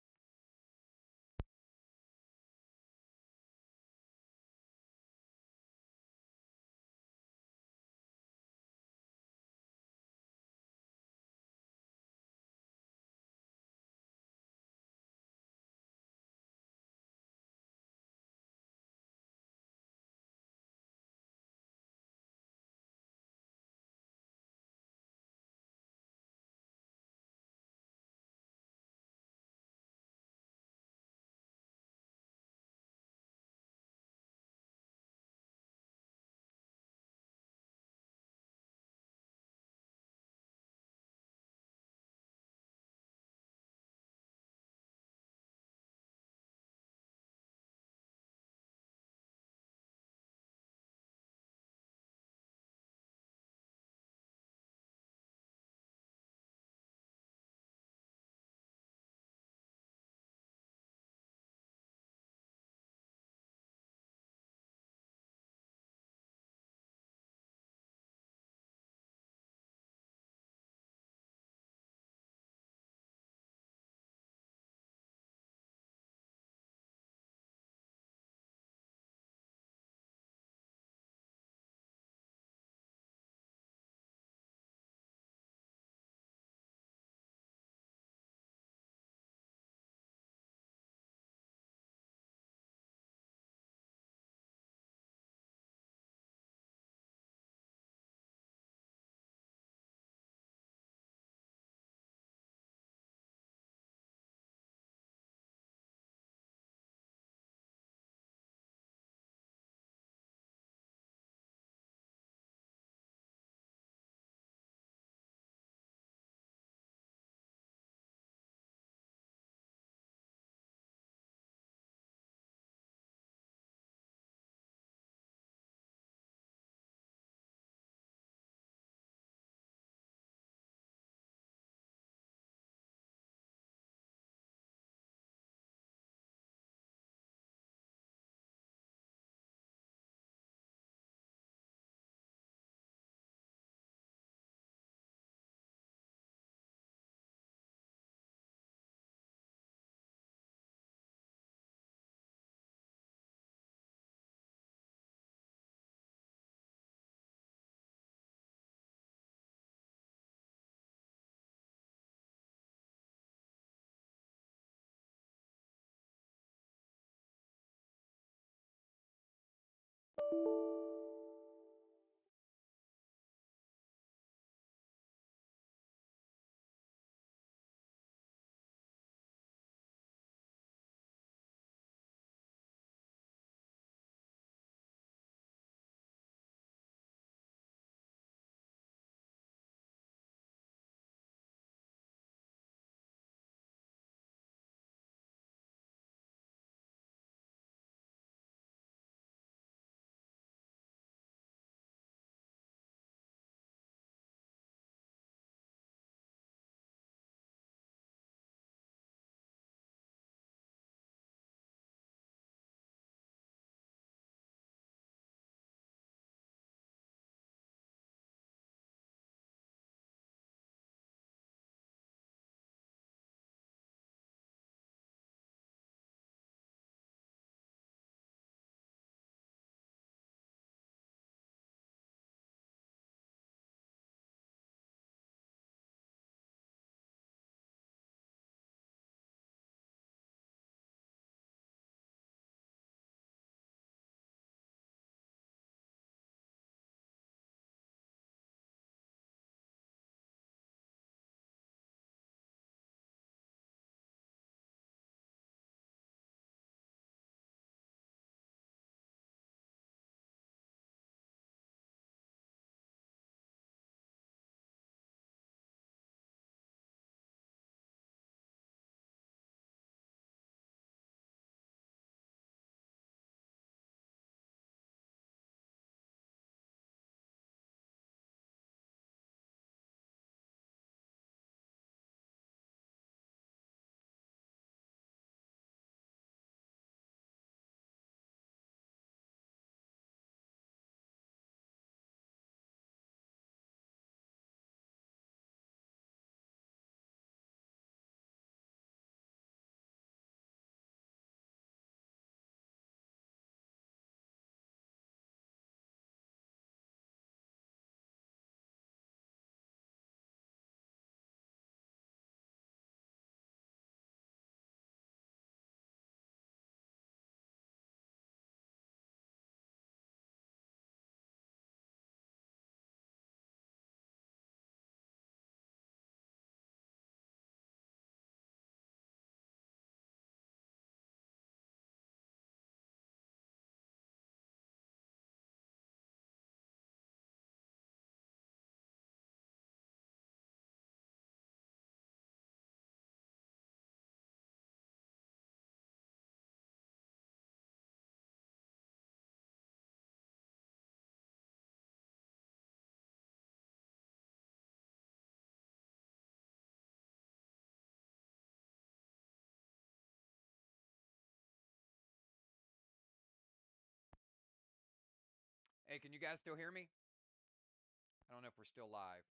Hey, can you guys still hear me? I don't know if we're still live.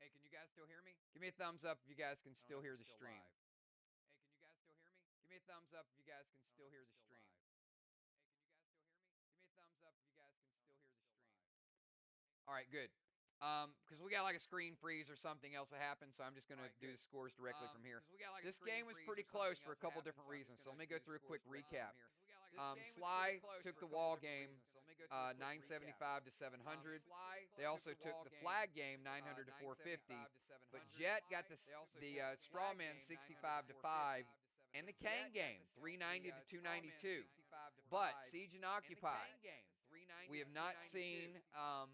Hey, can you guys still hear me? Give me a thumbs up if you guys can still hear the stream. Hey, can you guys still hear me? Give me a thumbs up if you guys can still hear the stream. Hey, can you guys still hear me? Give me a thumbs up if you guys can still hear the stream. All right, good. Because we got like a screen freeze or something else that happened, so I'm just going to do the scores directly from here. This game was pretty close for a couple different reasons, so let me go through a quick recap. SLY took the wall game 975 to 700. They also took the flag game 900 to 450, but Jet got the strawman 65 to 5, and the Kang game 390 to 292. But Siege and Occupy, we have not seen.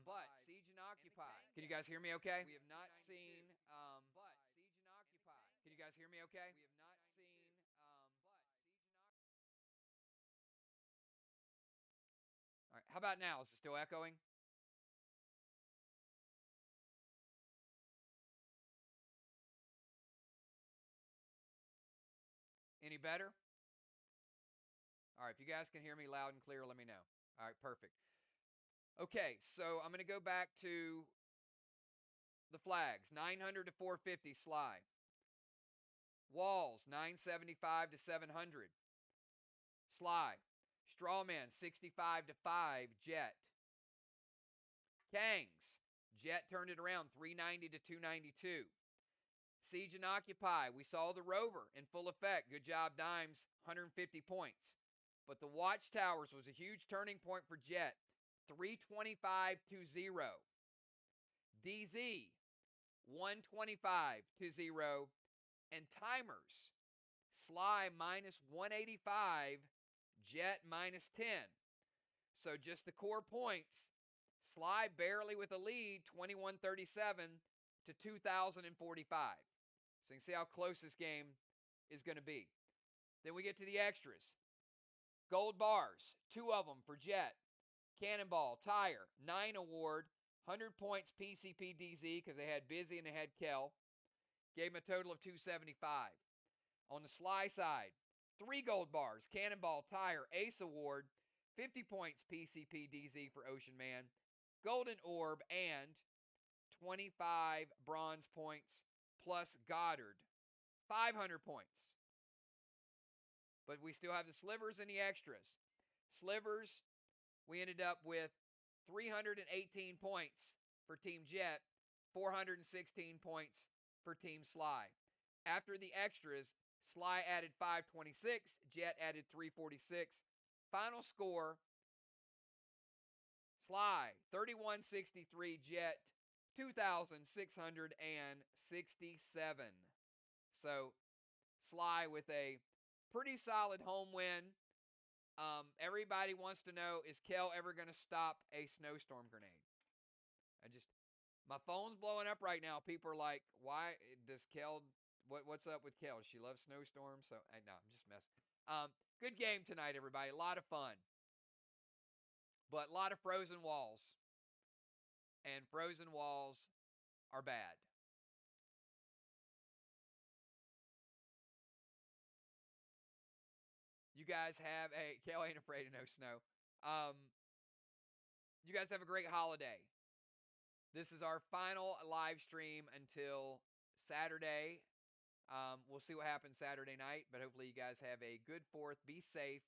But Siege and Occupy. Can you guys hear me? Okay. We have not seen. But Siege and Occupy. Can you guys hear me? Okay. We have not seen. But Siege and Occupy. All right. How about now? Is it still echoing? Any better? All right. If you guys can hear me loud and clear, let me know. All right. Perfect. Okay. So I'm going to go back to the flags 900 to 450 SLY. Walls 975 to 700 SLY. Strawman 65 to 5 Jet. Kangs, Jet turned it around 390 to 292. Siege and Occupy, we saw the Rover in full effect. Good job, Dimes, 150 points. But the Watchtowers was a huge turning point for Jet, 325 to 0. DZ, 125 to 0. And Timers, SLY minus 185, Jet minus 10. So just the core points, SLY barely with a lead, 2137 to 2045. So you can see how close this game is going to be. Then we get to the extras. Gold bars, 2 of them for Jet. Cannonball, Tire, 9 award, 100 points PCP DZ because they had Busy and they had Kel. Gave him a total of 275. On the SLY side, 3 gold bars, Cannonball, Tire, Ace award, 50 points PCP DZ for Ocean Man, Golden Orb, and 25 bronze points plus Goddard, 500 points. But we still have the slivers and the extras. Slivers, we ended up with 318 points for Team Jet, 416 points for Team SLY. After the extras, SLY added 526, Jet added 346. Final score, SLY 3163, Jet 2,667. So SLY with a pretty solid home win. Everybody wants to know, is Kel ever going to stop a snowstorm grenade? My phone's blowing up right now. People are like, why does Kel, what's up with Kel? She loves snowstorms. So, no, I'm just messing. Good game tonight, everybody. A lot of fun. But a lot of frozen walls. And frozen walls are bad. You guys have Kel ain't afraid of no snow. You guys have a great holiday. This is our final live stream until Saturday. We'll see what happens Saturday night, but hopefully you guys have a good 4th. Be safe,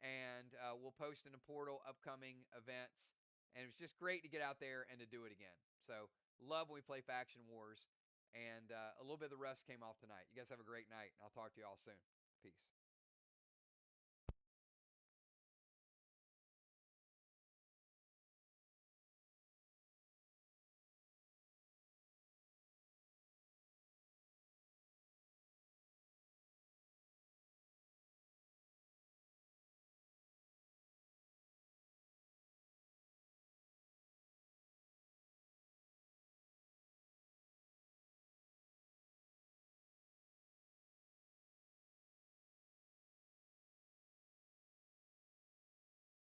and we'll post in the portal upcoming events. And it's just great to get out there and to do it again. So love when we play Faction Wars, and a little bit of the rust came off tonight. You guys have a great night, and I'll talk to you all soon. Peace.